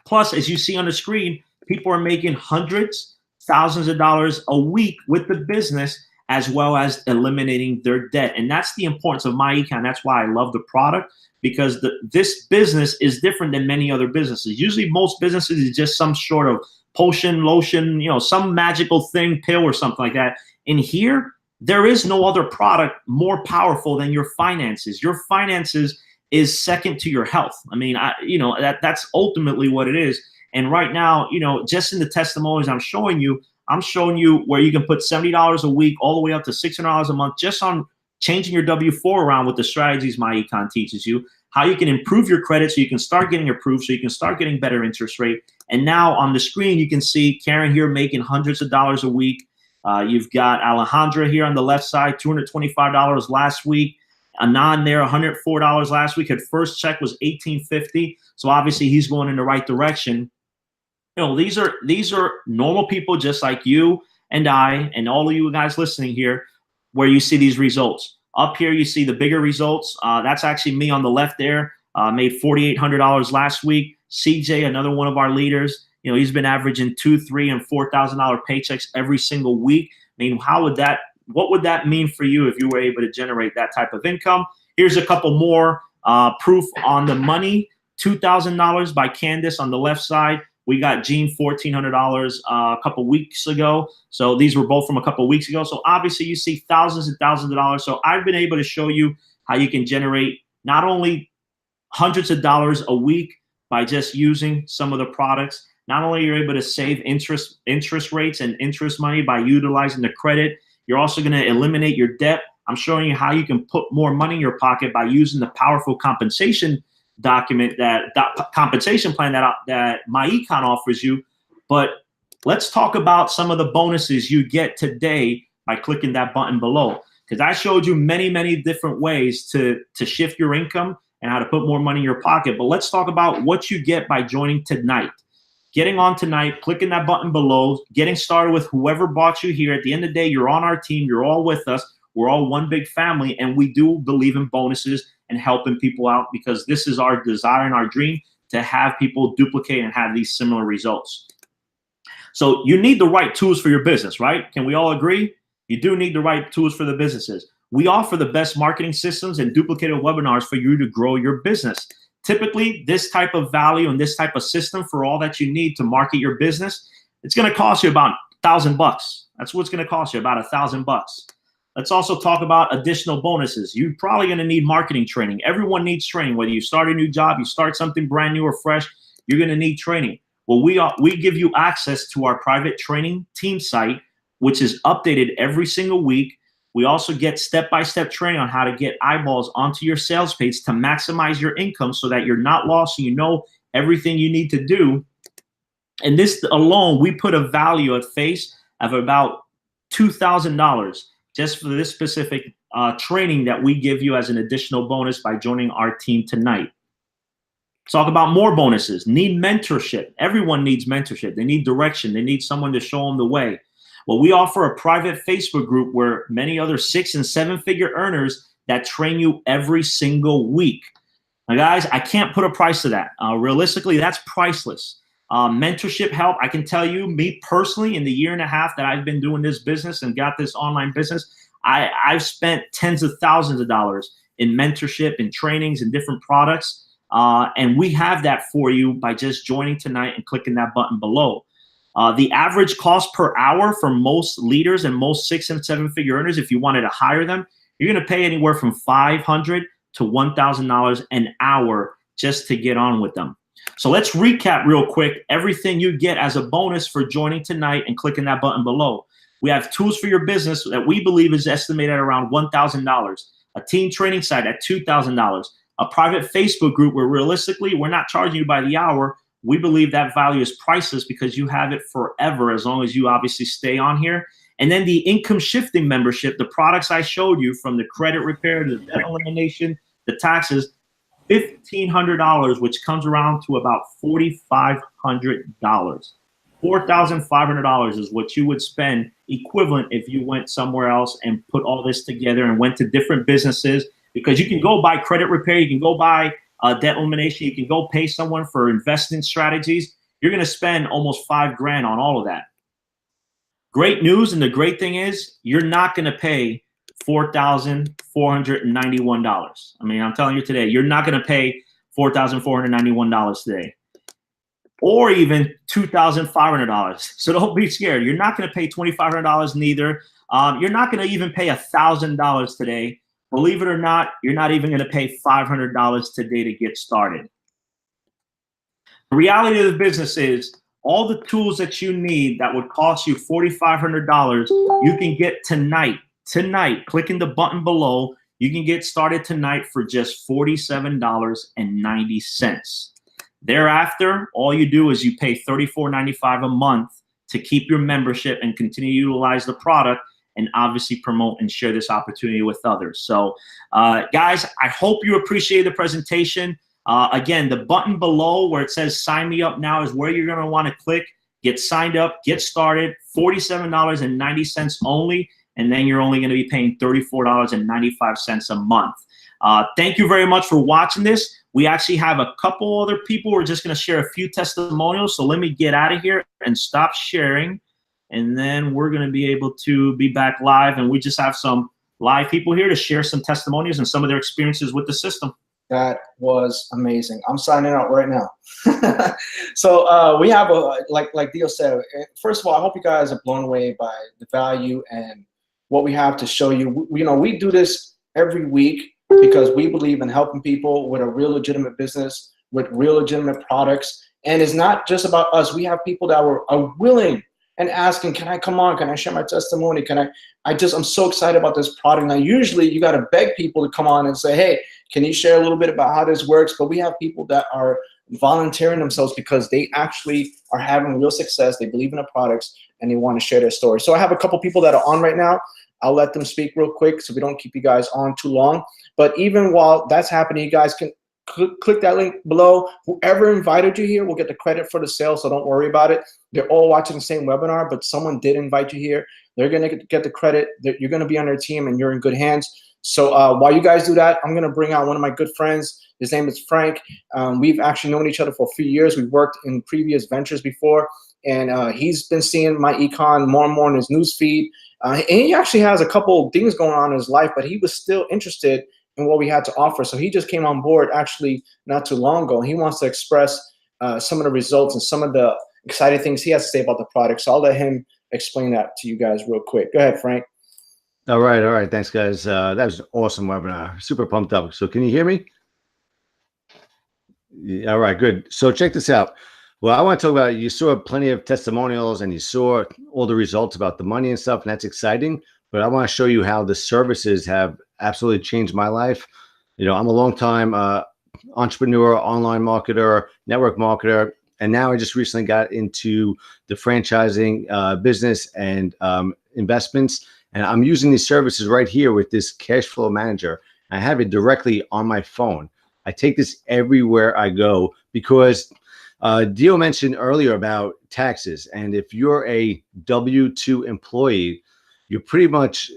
Plus, as you see on the screen, people are making hundreds, thousands of dollars a week with the business, as well as eliminating their debt. And that's the importance of MyEcon. That's why I love the product, because this business is different than many other businesses. Usually most businesses is just some sort of potion, lotion, you know, some magical thing, pill or something like that. In here, there is no other product more powerful than your finances. Your finances is second to your health. I mean, that's ultimately what it is. And right now, you know, just in the testimonies I'm showing you where you can put $70 a week all the way up to $600 a month just on changing your W-4 around with the strategies MyEcon teaches you, how you can improve your credit so you can start getting approved, so you can start getting better interest rate. And now on the screen, you can see Karen here making hundreds of dollars a week. You've got Alejandra here on the left side, $225 last week. Anand there, $104 last week. His first check was $1,850. So obviously he's going in the right direction. You know, these are normal people just like you and I and all of you guys listening here, where you see these results. Up here, you see the bigger results. That's actually me on the left there. Made $4,800 last week. CJ, another one of our leaders, you know, he's been averaging $2,000, $3,000, and $4,000 paychecks every single week. I mean, what would that mean for you if you were able to generate that type of income? Here's a couple more proof on the money. $2,000 by Candace on the left side. We got Gene $1,400 a couple weeks ago. So these were both from a couple weeks ago. So obviously you see thousands and thousands of dollars. So I've been able to show you how you can generate not only hundreds of dollars a week by just using some of the products. Not only are you able to save interest rates and interest money by utilizing the credit, you're also going to eliminate your debt. I'm showing you how you can put more money in your pocket by using the powerful compensation document, that compensation plan that MyEcon offers you. But let's talk about some of the bonuses you get today by clicking that button below, because I showed you many different ways to shift your income and how to put more money in your pocket. But let's talk about what you get by joining tonight. Getting on tonight, clicking that button below, getting started with whoever bought you here. At the end of the day, you're on our team. You're all with us. We're all one big family, and we do believe in bonuses and helping people out, because this is our desire and our dream to have people duplicate and have these similar results. So you need the right tools for your business, right? Can we all agree? You do need the right tools for the businesses. We offer the best marketing systems and duplicated webinars for you to grow your business. Typically, this type of value and this type of system for all that you need to market your business, it's going to cost you about $1,000 bucks. That's what it's going to cost you, about $1,000 bucks. Let's also talk about additional bonuses. You're probably going to need marketing training. Everyone needs training. Whether you start a new job, you start something brand new or fresh, you're going to need training. Well, we give you access to our private training team site, which is updated every single week. We also get step-by-step training on how to get eyeballs onto your sales page to maximize your income so that you're not lost and you know everything you need to do. And this alone, we put a value at face of about $2,000 just for this specific training that we give you as an additional bonus by joining our team tonight. Let's talk about more bonuses. Need mentorship. Everyone needs mentorship. They need direction. They need someone to show them the way. Well, we offer a private Facebook group where many other 6- and 7-figure earners that train you every single week. Now, guys, I can't put a price to that. Realistically, that's priceless. Mentorship help, I can tell you, me personally, in the year and a half that I've been doing this business and got this online business, I've spent tens of thousands of dollars in mentorship and trainings and different products. And we have that for you by just joining tonight and clicking that button below. The average cost per hour for most leaders and most 6- and 7-figure earners, if you wanted to hire them, you're going to pay anywhere from $500 to $1,000 an hour just to get on with them. So let's recap real quick everything you get as a bonus for joining tonight and clicking that button below. We have tools for your business that we believe is estimated at around $1,000, a team training site at $2,000, a private Facebook group where realistically we're not charging you by the hour. We believe that value is priceless because you have it forever as long as you obviously stay on here. And then the income shifting membership, the products I showed you from the credit repair to the debt elimination, the taxes, $1,500, which comes around to about $4,500. $4,500 is what you would spend equivalent if you went somewhere else and put all this together and went to different businesses, because you can go buy credit repair, you can go buy debt elimination, you can go pay someone for investing strategies. You're going to spend almost $5 grand on all of that. Great news, and the great thing is you're not going to pay $4,491. I mean, I'm telling you today, you're not going to pay $4,491 today, or even $2,500. So don't be scared. You're not going to pay $2,500 neither. You're not going to even pay $1,000 today. Believe it or not, you're not even going to pay $500 today to get started. The reality of the business is all the tools that you need that would cost you $4,500, you can get tonight. Tonight, clicking the button below, you can get started tonight for just $47.90. Thereafter, all you do is you pay $34.95 a month to keep your membership and continue to utilize the product and obviously promote and share this opportunity with others. So, guys, I hope you appreciate the presentation. Again, the button below where it says sign me up now is where you're going to want to click, get signed up, get started, $47.90 only, and then you're only going to be paying $34.95 a month. Thank you very much for watching this. We actually have a couple other people. We're just going to share a few testimonials. So let me get out of here and stop sharing. And then we're going to be able to be back live. And we just have some live people here to share some testimonials and some of their experiences with the system. That was amazing. I'm signing out right now. So we have like Dio said, first of all, I hope you guys are blown away by the value and what we have to show you. We do this every week because we believe in helping people with a real legitimate business, with real legitimate products. And it's not just about us. We have people that are willing and asking, can I come on? Can I share my testimony? I'm so excited about this product. Now, usually you got to beg people to come on and say, hey, can you share a little bit about how this works? But we have people that are volunteering themselves because they actually are having real success. They believe in the products and they want to share their story. So I have a couple people that are on right now. I'll let them speak real quick so we don't keep you guys on too long. But even while that's happening, you guys can click that link below. Whoever invited you here will get the credit for the sale, so don't worry about it. They're all watching the same webinar, but someone did invite you here. They're going to get the credit. You're going to be on their team, and you're in good hands. So while you guys do that, I'm going to bring out one of my good friends. His name is Frank. We've actually known each other for a few years. We've worked in previous ventures before, and he's been seeing my econ more and more in his news feed. And he actually has a couple things going on in his life, but he was still interested in what we had to offer. So he just came on board actually not too long ago. He wants to express some of the results and some of the exciting things he has to say about the product. So I'll let him explain that to you guys real quick. Go ahead, Frank. All right. Thanks, guys. That was an awesome webinar. Super pumped up. So can you hear me? Yeah, all right, good. So check this out. Well, I want to talk about, you saw plenty of testimonials and you saw all the results about the money and stuff, and that's exciting. But I want to show you how the services have absolutely changed my life. I'm a long-time entrepreneur, online marketer, network marketer, and now I just recently got into the franchising business and investments. And I'm using these services right here with this cash flow manager. I have it directly on my phone. I take this everywhere I go because Dio mentioned earlier about taxes. And if you're a W-2 employee, you're pretty much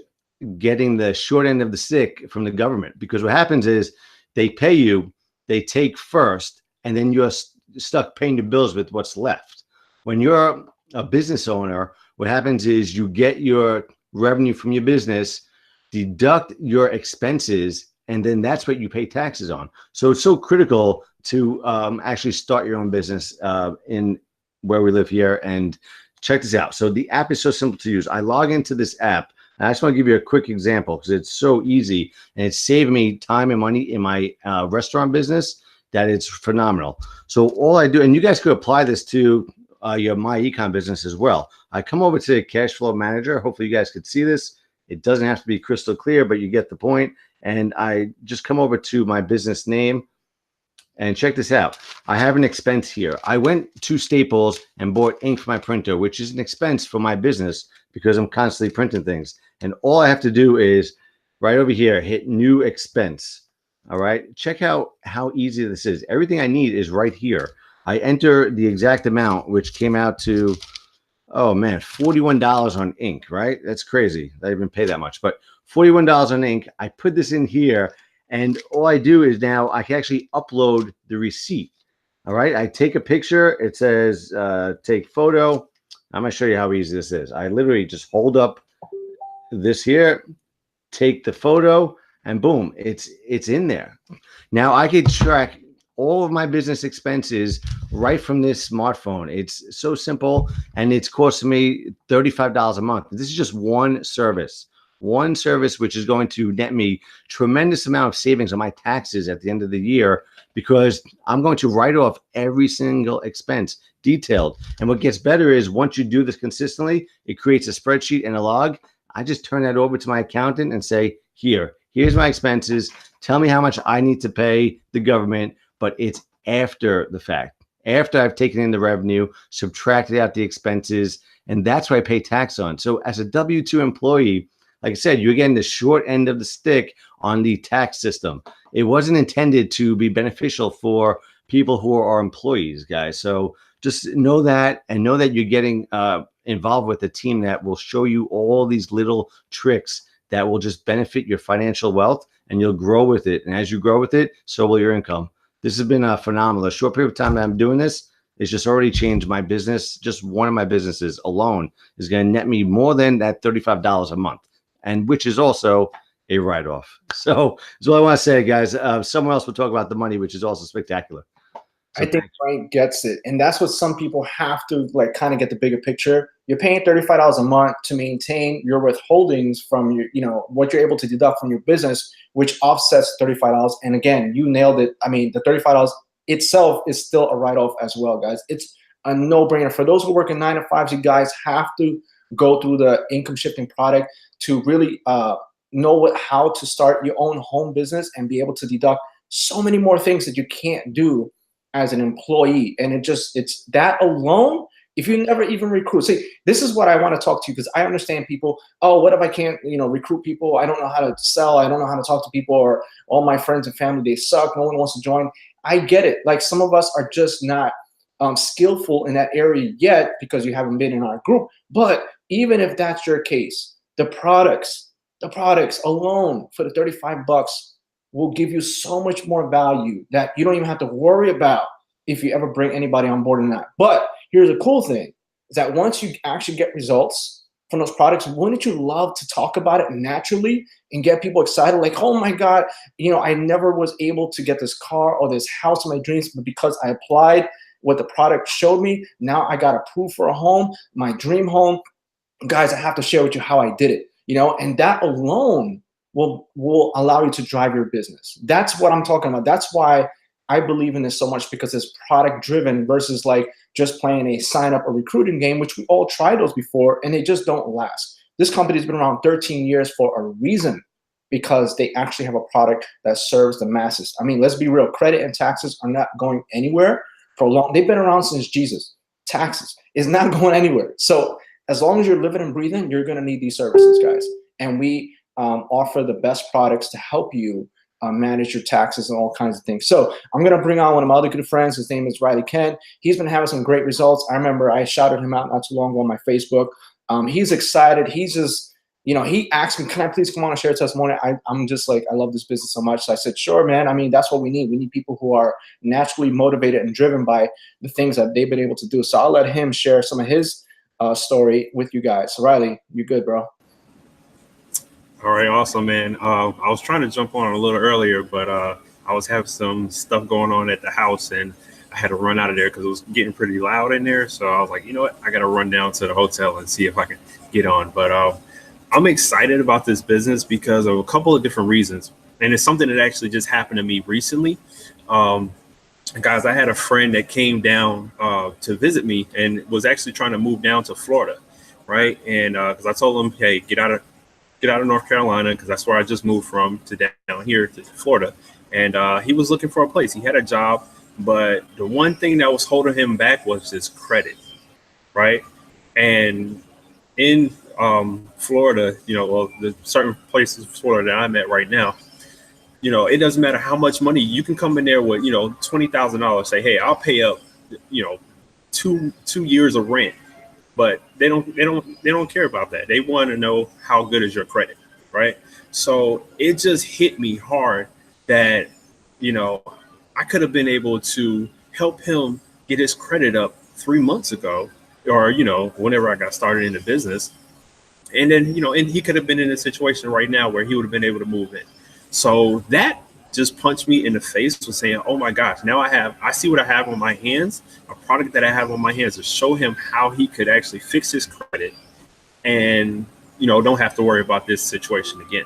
getting the short end of the stick from the government, because what happens is they pay you, they take first, and then you're stuck paying the bills with what's left. When you're a business owner, what happens is you get your revenue from your business, deduct your expenses, and then that's what you pay taxes on. So it's so critical to actually start your own business in where we live here. And check this out. So the app is so simple to use. I log into this app. And I just want to give you a quick example because it's so easy and it's saved me time and money in my restaurant business that it's phenomenal. So all I do, and you guys could apply this to your My Econ business as well. I come over to the Cash Flow Manager. Hopefully you guys could see this. It doesn't have to be crystal clear, but you get the point. And I just come over to my business name and check this out. I have an expense here. I went to Staples and bought ink for my printer, which is an expense for my business because I'm constantly printing things. And all I have to do is right over here, hit new expense. All right. Check out how easy this is. Everything I need is right here. I enter the exact amount, which came out to, oh man, $41 on ink, right? That's crazy. I didn't even pay that much, but $41 on ink. I put this in here, and all I do is now I can actually upload the receipt. All right. I take a picture. It says take photo. I'm going to show you how easy this is. I literally just hold up this here, take the photo, and boom, it's in there. Now I can track all of my business expenses right from this smartphone. It's so simple, and it's costing me $35 a month. This is just one service, which is going to net me tremendous amount of savings on my taxes at the end of the year because I'm going to write off every single expense detailed. And what gets better is once you do this consistently, it creates a spreadsheet and a log. I just turn that over to my accountant and say, here's my expenses. Tell me how much I need to pay the government, but it's after the fact. After I've taken in the revenue, subtracted out the expenses, and that's what I pay tax on. So as a W-2 employee, like I said, you're getting the short end of the stick on the tax system. It wasn't intended to be beneficial for people who are employees, guys. So just know that, and know that you're getting involved with a team that will show you all these little tricks that will just benefit your financial wealth, and you'll grow with it. And as you grow with it, so will your income. This has been phenomenal. A short period of time that I'm doing this, it's just already changed my business. Just one of my businesses alone is going to net me more than that $35 a month, and which is also a write-off. So that's all I want to say, guys. Someone else will talk about the money, which is also spectacular. I think Frank gets it. And that's what some people have to like kind of get the bigger picture. You're paying $35 a month to maintain your withholdings from your, what you're able to deduct from your business, which offsets $35. And again, you nailed it. I mean, the $35 itself is still a write-off as well, guys. It's a no-brainer. For those who work in 9-to-5s, you guys have to go through the income shifting product to really know how to start your own home business and be able to deduct so many more things that you can't do as an employee. And it's that alone, if you never even recruit. See, this is what I want to talk to you, because I understand people, oh, what if I can't, recruit people? I don't know how to sell. I don't know how to talk to people, or all my friends and family, they suck. No one wants to join. I get it. Like, some of us are just not skillful in that area yet because you haven't been in our group. But even if that's your case, the products alone for the $35 will give you so much more value that you don't even have to worry about if you ever bring anybody on board or not. But here's the cool thing, is that once you actually get results from those products, wouldn't you love to talk about it naturally and get people excited? Like, oh my God, I never was able to get this car or this house of my dreams, but because I applied what the product showed me, now I got approved for a home, my dream home. Guys, I have to share with you how I did it, and that alone will allow you to drive your business. That's what I'm talking about. That's why I believe in this so much, because it's product driven versus like just playing a sign up or recruiting game, which we all tried those before and they just don't last. This company's been around 13 years for a reason, because they actually have a product that serves the masses. I mean, let's be real. Credit and taxes are not going anywhere for long. They've been around since Jesus. Taxes is not going anywhere. So as long as you're living and breathing, you're going to need these services, guys. And we offer the best products to help you manage your taxes and all kinds of things. So I'm going to bring on one of my other good friends. His name is Riley Kent. He's been having some great results. I remember I shouted him out not too long ago on my Facebook. He's excited. He's just, he asked me, can I please come on and share a testimony? I'm just like, I love this business so much. So I said, sure, man. I mean, that's what we need. We need people who are naturally motivated and driven by the things that they've been able to do. So I'll let him share some of his story with you guys. So Riley, you good, bro? All right, awesome, man. I was trying to jump on a little earlier, but I was having some stuff going on at the house, and I had to run out of there because it was getting pretty loud in there. So I was like, you know what? I got to run down to the hotel and see if I can get on. But I'm excited about this business because of a couple of different reasons. And it's something that actually just happened to me recently. Guys, I had a friend that came down to visit me and was actually trying to move down to Florida, right? And because I told him, hey, get out of North Carolina, because that's where I just moved from, to down here to Florida. And he was looking for a place. He had a job, but the one thing that was holding him back was his credit, right? And in Florida, the certain places in Florida that I'm at right now, it doesn't matter how much money you can come in there with, $20,000, say, hey, I'll pay up, 2 years of rent. But they don't care about that. They want to know how good is your credit, right? So it just hit me hard that, I could have been able to help him get his credit up 3 months ago, or, whenever I got started in the business. And then, and he could have been in a situation right now where he would have been able to move in. So that just punched me in the face with saying, oh my gosh, now I see what I have on my hands, a product that I have on my hands to show him how he could actually fix his credit and, don't have to worry about this situation again.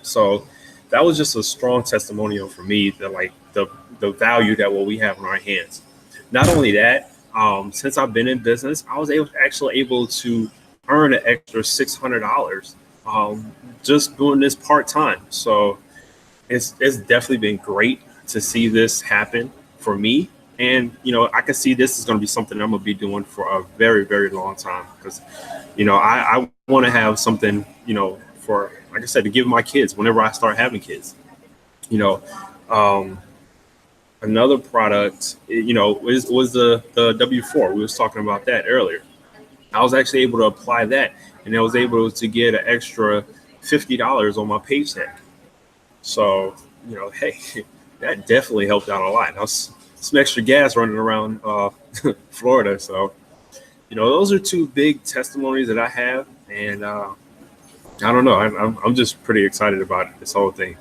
So that was just a strong testimonial for me that like the value that what we have in our hands. Not only that, since I've been in business, I was actually able to earn an extra $600 just doing this part-time. So it's definitely been great to see this happen for me. And, I can see this is going to be something I'm going to be doing for a very, very long time because, I want to have something, for, like I said, to give my kids whenever I start having kids. Another product, was the W4. We was talking about that earlier. I was actually able to apply that, and I was able to get an extra $50 on my paycheck. So, hey, that definitely helped out a lot. That was some extra gas running around Florida. So, those are two big testimonies that I have. And I don't know. I'm just pretty excited about this whole thing.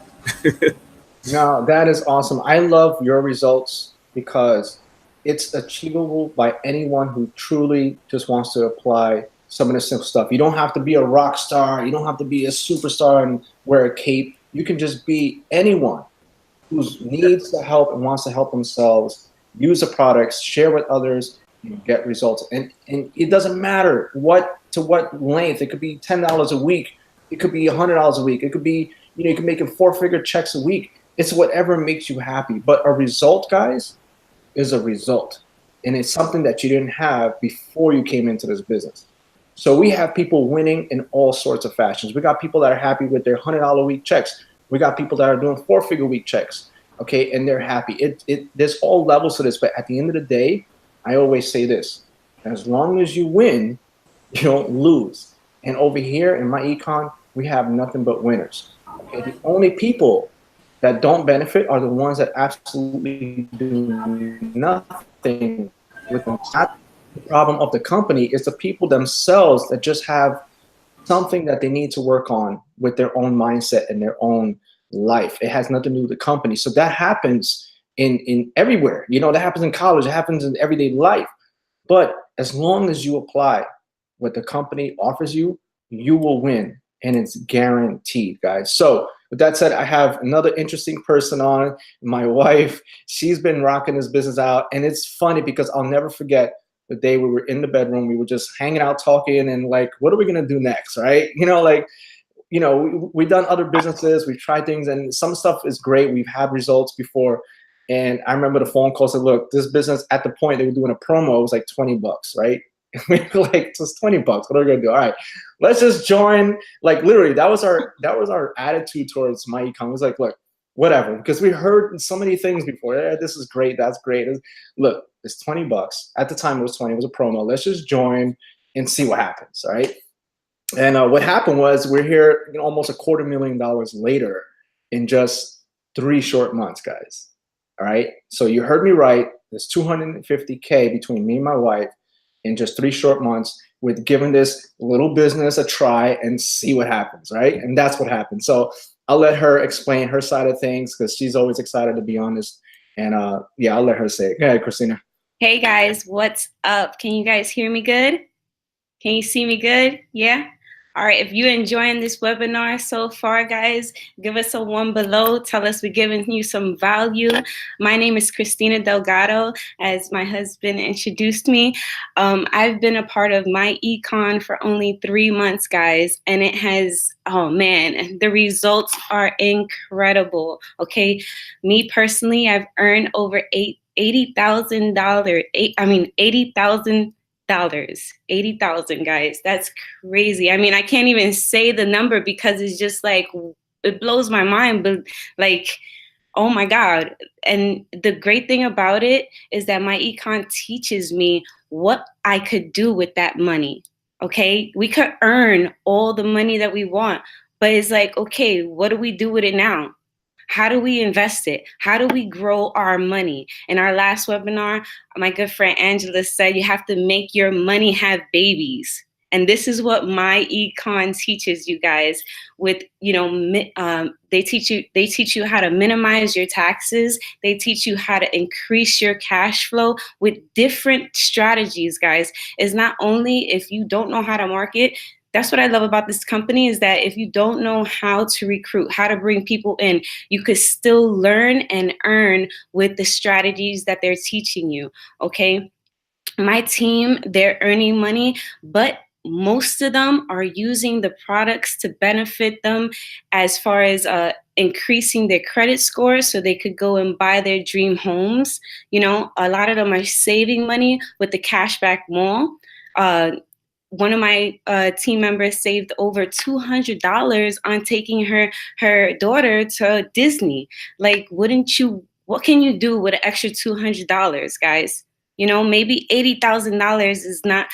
No, that is awesome. I love your results because it's achievable by anyone who truly just wants to apply some of the simple stuff. You don't have to be a rock star. You don't have to be a superstar and wear a cape. You can just be anyone who needs the help and wants to help themselves, use the products, share with others, and get results. And it doesn't matter to what length. It could be $10 a week. It could be $100 a week. It could be, you can make 4-figure checks a week. It's whatever makes you happy. But a result, guys, is a result. And it's something that you didn't have before you came into this business. So we have people winning in all sorts of fashions. We got people that are happy with their $100 a week checks. We got people that are doing 4-figure week checks, okay, and they're happy. There's all levels to this, but at the end of the day, I always say this: as long as you win, you don't lose. And over here in my econ, we have nothing but winners. Okay, the only people that don't benefit are the ones that absolutely do nothing with them. It's not the problem of the company, it's the people themselves that just have something that they need to work on with their own mindset and their own life. It has nothing to do with the company. So that happens in everywhere. That happens in college, it happens in everyday life. But as long as you apply what the company offers you, you will win. And it's guaranteed, guys. So with that said, I have another interesting person on, my wife. She's been rocking this business out. And it's funny because I'll never forget the day we were in the bedroom. We were just hanging out, talking, and like, what are we going to do next, right? We've done other businesses. We've tried things, and some stuff is great. We've had results before. And I remember the phone call said, look, this business, at the point they were doing a promo, it was like $20, right? We were like, just $20. What are we gonna do? All right, let's just join. Like literally, that was our attitude towards my econ. It was like, look, whatever, because we heard so many things before. This is great. That's great. Look, it's $20. At the time, it was 20. It was a promo. Let's just join and see what happens. All right. And what happened was we're here almost $250,000 later in just 3 short months, guys. All right. So you heard me right. There's $250K between me and my wife in just 3 short months with giving this little business a try and see what happens, right? And that's what happened. So I'll let her explain her side of things because she's always excited to be honest. And yeah, I'll let her say it. Go ahead, Christina. Hey guys, what's up? Can you guys hear me good? Can you see me good? Yeah? All right, if you're enjoying this webinar so far, guys, give us a 1 below. Tell us we're giving you some value. My name is Christina Delgado, as my husband introduced me. I've been a part of My Econ for only 3 months, guys, and it has, oh man, the results are incredible, okay? Me personally, I've earned over $80,000, $80,000, guys. That's crazy. I mean, I can't even say the number because it's just like, it blows my mind, but like, oh my God. And the great thing about it is that My Econ teaches me what I could do with that money. Okay. We could earn all the money that we want, but it's like, okay, what do we do with it now? How do we invest it? How do we grow our money? In our last webinar, my good friend Angela said you have to make your money have babies. And this is what My Econ teaches you guys with, you know, they teach you how to minimize your taxes. They teach you how to increase your cash flow with different strategies, guys. It's not only if you don't know how to market. That's what I love about this company is that if you don't know how to recruit, how to bring people in, you could still learn and earn with the strategies that they're teaching you, okay? My team, they're earning money, but most of them are using the products to benefit them as far as increasing their credit score so they could go and buy their dream homes. You know, a lot of them are saving money with the Cashback Mall. One of my team members saved over $200 on taking her daughter to Disney. Like, what can you do with an extra $200, guys? You know, maybe $80,000 is not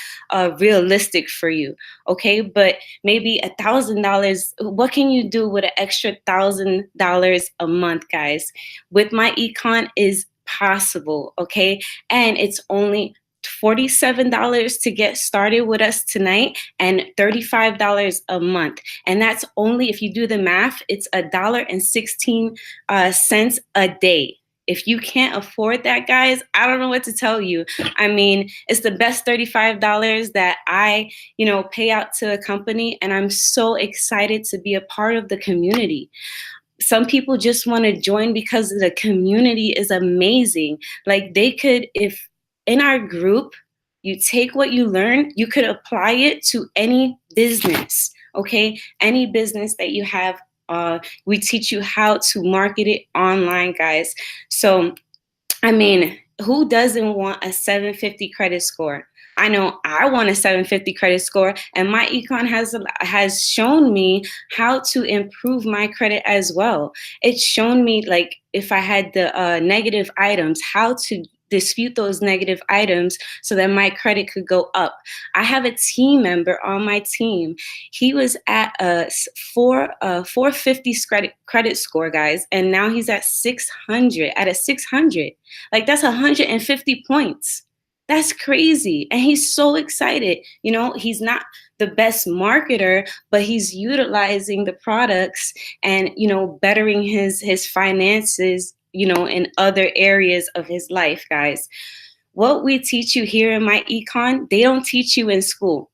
realistic for you, okay? But maybe $1,000, what can you do with an extra $1,000 a month, guys? With My Econ is possible, okay? And it's only $47 to get started with us tonight and $35 a month. And that's only, if you do the math, it's $1.16 a day. If you can't afford that, guys, I don't know what to tell you. I mean, it's the best $35 that I, you know, pay out to a company. And I'm so excited to be a part of the community. Some people just want to join because the community is amazing. Like they could, if in our group, you take what you learn, you could apply it to any business, okay? Any business that you have, we teach you how to market it online, guys. So, I mean, who doesn't want a 750 credit score? I know I want a 750 credit score, and My Econ has shown me how to improve my credit as well. It's shown me, like, if I had the negative items, how to dispute those negative items so that my credit could go up. I have a team member on my team. He was at a 450 credit score, guys, and now he's at 600. At a 600, like that's 150 points. That's crazy. And he's so excited. You know, he's not the best marketer, but he's utilizing the products and, you know, bettering his finances, you know, in other areas of his life, guys. What we teach you here in My Econ, they don't teach you in school.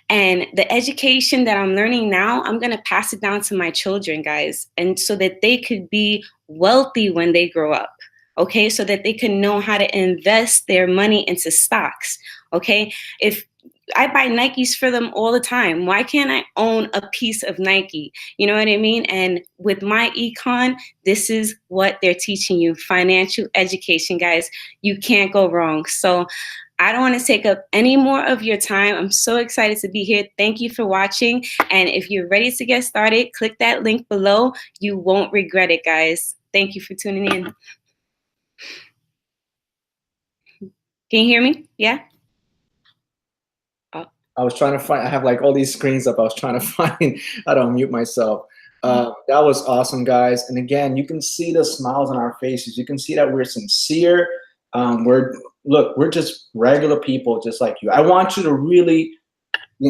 And the education that I'm learning now, I'm going to pass it down to my children, guys, and so that they could be wealthy when they grow up. Okay, so that they can know how to invest their money into stocks. Okay, if I buy Nikes for them all the time, why can't I own a piece of Nike? You know what I mean? And with My Econ, this is what they're teaching you, financial education, guys. You can't go wrong. So I don't want to take up any more of your time. I'm so excited to be here. Thank you for watching. And if you're ready to get started, click that link below. You won't regret it, guys. Thank you for tuning in. Can you hear me? Yeah? I was trying to find, I have like all these screens up. I was trying to find how to unmute myself. That was awesome, guys. And again, you can see the smiles on our faces. You can see that we're sincere. We're just regular people just like you. I want you to really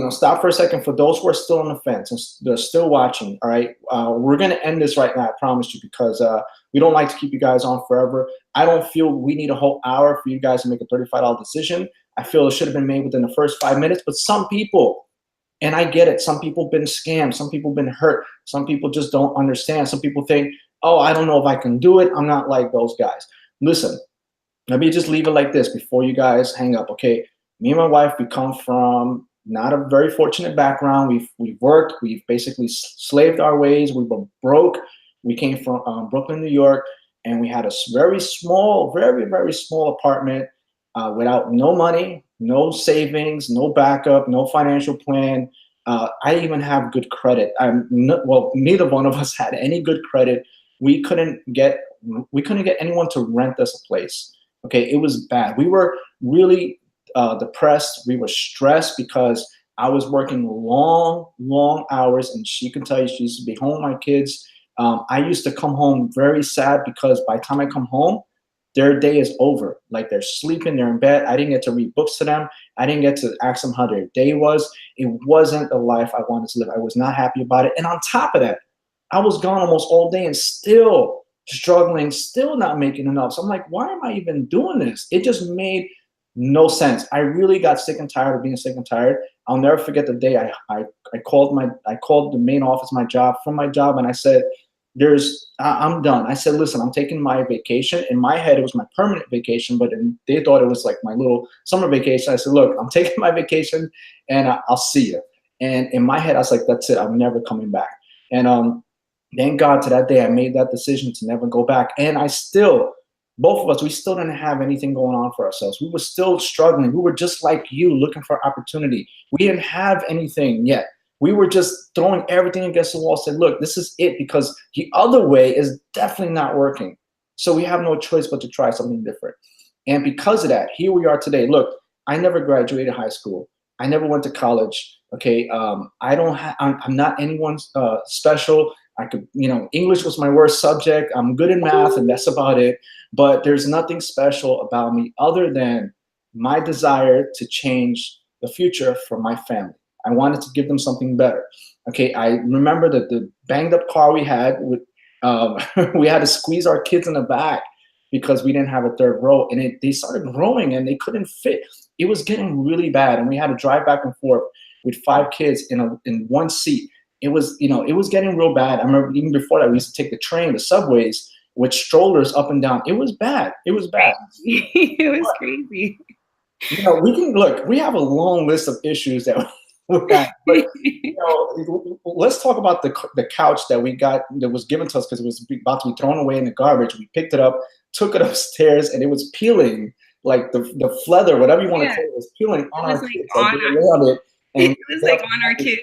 stop for a second. For those who are still on the fence and they're still watching, all right, we're going to end this right now, I promise you, because we don't like to keep you guys on forever. I don't feel we need a whole hour for you guys to make a $35 decision. I feel it should have been made within the first 5 minutes, but some people, and I get it, some people have been scammed, some people have been hurt, some people just don't understand. Some people think, oh, I don't know if I can do it. I'm not like those guys. Listen, let me just leave it like this before you guys hang up, okay? Me and my wife, we come from not a very fortunate background. We've worked, we've basically slaved our ways, we were broke. We came from Brooklyn, New York, and we had a very small, very, very small apartment without no money, no savings, no backup, no financial plan. I even have good credit. Neither one of us had any good credit. We couldn't get anyone to rent us a place. Okay, it was bad. We were really depressed. We were stressed because I was working long hours, and she can tell you she used to be home with my kids. I used to come home very sad because by the time I come home, their day is over. Like they're sleeping, they're in bed. I didn't get to read books to them. I didn't get to ask them how their day was. It wasn't the life I wanted to live. I was not happy about it. And on top of that, I was gone almost all day and still struggling, still not making enough. So I'm like, why am I even doing this? It just made no sense. I really got sick and tired of being sick and tired. I'll never forget the day I called the main office, from my job, and I said, I'm done. I said, listen, I'm taking my vacation. In my head, it was my permanent vacation, but they thought it was like my little summer vacation. I said, look, I'm taking my vacation and I'll see you. And in my head, I was like, that's it. I'm never coming back. And thank God to that day, I made that decision to never go back. And both of us, we still didn't have anything going on for ourselves. We were still struggling. We were just like you, looking for opportunity. We didn't have anything yet. We were just throwing everything against the wall, said, look, this is it, because the other way is definitely not working. So we have no choice but to try something different. And because of that, here we are today. Look, I never graduated high school. I never went to college. Okay, I'm not anyone special. English was my worst subject. I'm good in math, and that's about it. But there's nothing special about me other than my desire to change the future for my family. I wanted to give them something better. Okay, I remember that the banged up car we had, we had to squeeze our kids in the back because we didn't have a third row, and they started growing and they couldn't fit. It was getting really bad, and we had to drive back and forth with 5 kids in one seat. It was getting real bad. I remember even before that, we used to take the train, the subways, with strollers up and down. It was bad. It was bad. It was crazy. We have a long list of issues that with that. But let's talk about the couch that we got that was given to us because it was about to be thrown away in the garbage. We picked it up, took it upstairs, and it was peeling, like the leather, whatever you want to call it, was peeling on our kids. It was like on our kids.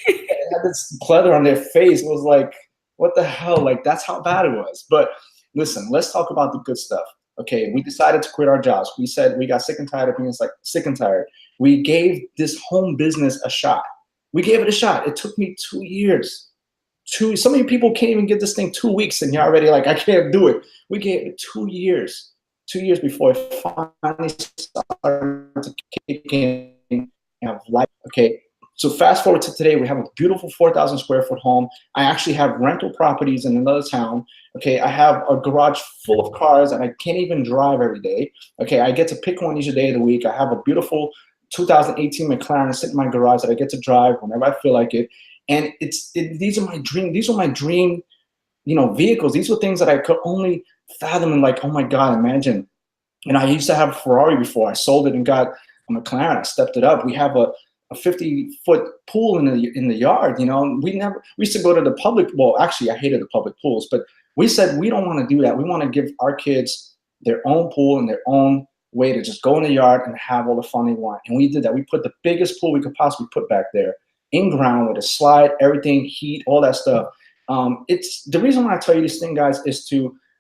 It had this leather on their face. It was like, what the hell? Like, that's how bad it was. But listen, let's talk about the good stuff. Okay, we decided to quit our jobs. We said we got sick and tired of being sick and tired. We gave this home business a shot. We gave it a shot. It took me 2 years. Some of you people can't even get this thing 2 weeks and you're already like, I can't do it. We gave it 2 years. 2 years before it finally started to kick in and have life. Okay, so fast forward to today, we have a beautiful 4,000 square foot home. I actually have rental properties in another town. Okay, I have a garage full of cars and I can't even drive every day. Okay, I get to pick one each day of the week. I have a beautiful 2018 McLaren sitting in my garage that I get to drive whenever I feel like it. And these are my dream. These are my dream, vehicles. These were things that I could only fathom and like, oh my God, imagine. And I used to have a Ferrari before. I sold it and got a McLaren. I stepped it up. We have a 50-foot pool in the yard. We used to go to the public. Well, actually, I hated the public pools, but we said we don't want to do that. We want to give our kids their own pool and their own way to just go in the yard and have all the fun they want. And we did that. We put the biggest pool we could possibly put back there, in ground with a slide, everything, heat, all that stuff. It's the reason why I tell you this thing, guys, is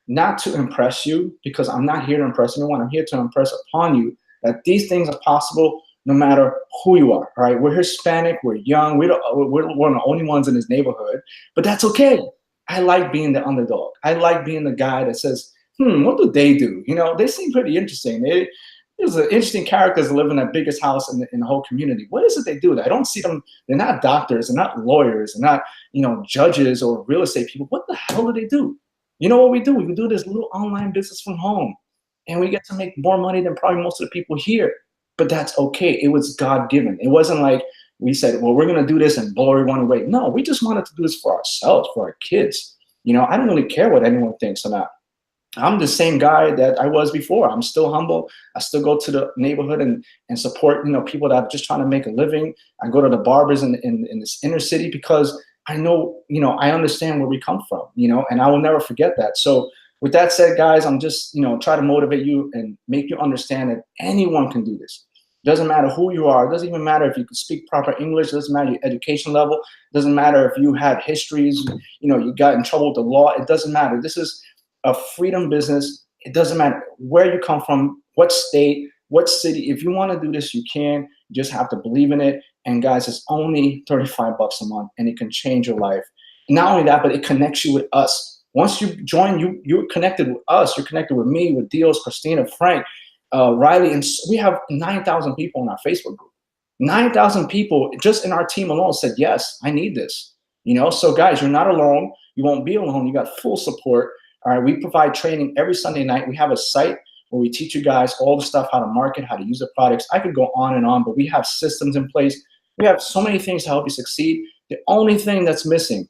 not to impress you, because I'm not here to impress anyone. I'm here to impress upon you that these things are possible no matter who you are. All right, we're Hispanic, we're young, we're one of the only ones in this neighborhood, but that's okay. I like being the underdog. I like being the guy that says, what do they do? They seem pretty interesting. There's an interesting characters that live in the biggest house in the whole community. What is it they do? I don't see them. They're not doctors. They're not lawyers. They're not, you know, judges or real estate people. What the hell do they do? You know what we do? We do this little online business from home, and we get to make more money than probably most of the people here. But that's okay. It was God-given. It wasn't like we said, well, we're going to do this and blow everyone away. No, we just wanted to do this for ourselves, for our kids. You know, I don't really care what anyone thinks or not. I'm the same guy that I was before. I'm still humble. I still go to the neighborhood and support, you know, people that are just trying to make a living. I go to the barbers in this inner city because I know, you know, I understand where we come from, you know, and I will never forget that. So with that said, guys, I'm just, you know, try to motivate you and make you understand that anyone can do this. It doesn't matter who you are. It doesn't even matter if you can speak proper English. It doesn't matter your education level. It doesn't matter if you had histories, you know, you got in trouble with the law. It doesn't matter. This is a freedom business. It doesn't matter where you come from, what state, what city. If you want to do this, you can. You just have to believe in it. And guys, it's only $35 a month, and it can change your life. Not only that, but it connects you with us. Once you join, you're connected with us. You're connected with me, with Dios, Christina, Frank, Riley, and we have 9,000 people in our Facebook group. 9,000 people just in our team alone said, yes, I need this. You know, so guys, you're not alone. You won't be alone. You got full support. All right, we provide training every Sunday night. We have a site where we teach you guys all the stuff, how to market, how to use the products. I could go on and on, but we have systems in place. We have so many things to help you succeed. The only thing that's missing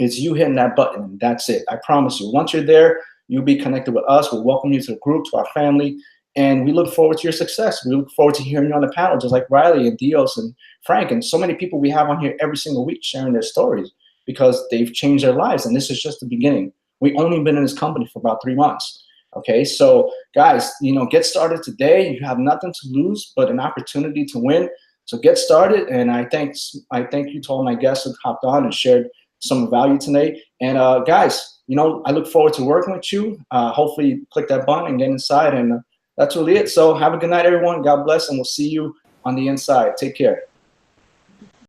is you hitting that button, and that's it. I promise you. Once you're there, you'll be connected with us. We'll welcome you to the group, to our family, and we look forward to your success. We look forward to hearing you on the panel, just like Riley and Dios and Frank and so many people we have on here every single week sharing their stories because they've changed their lives, and this is just the beginning. We've only been in this company for about 3 months. Okay, so guys, you know, get started today. You have nothing to lose but an opportunity to win. So get started, and I thank you to all my guests who hopped on and shared some value today. And guys, you know, I look forward to working with you. Hopefully, click that button and get inside, and that's really it. So have a good night, everyone. God bless, and we'll see you on the inside. Take care.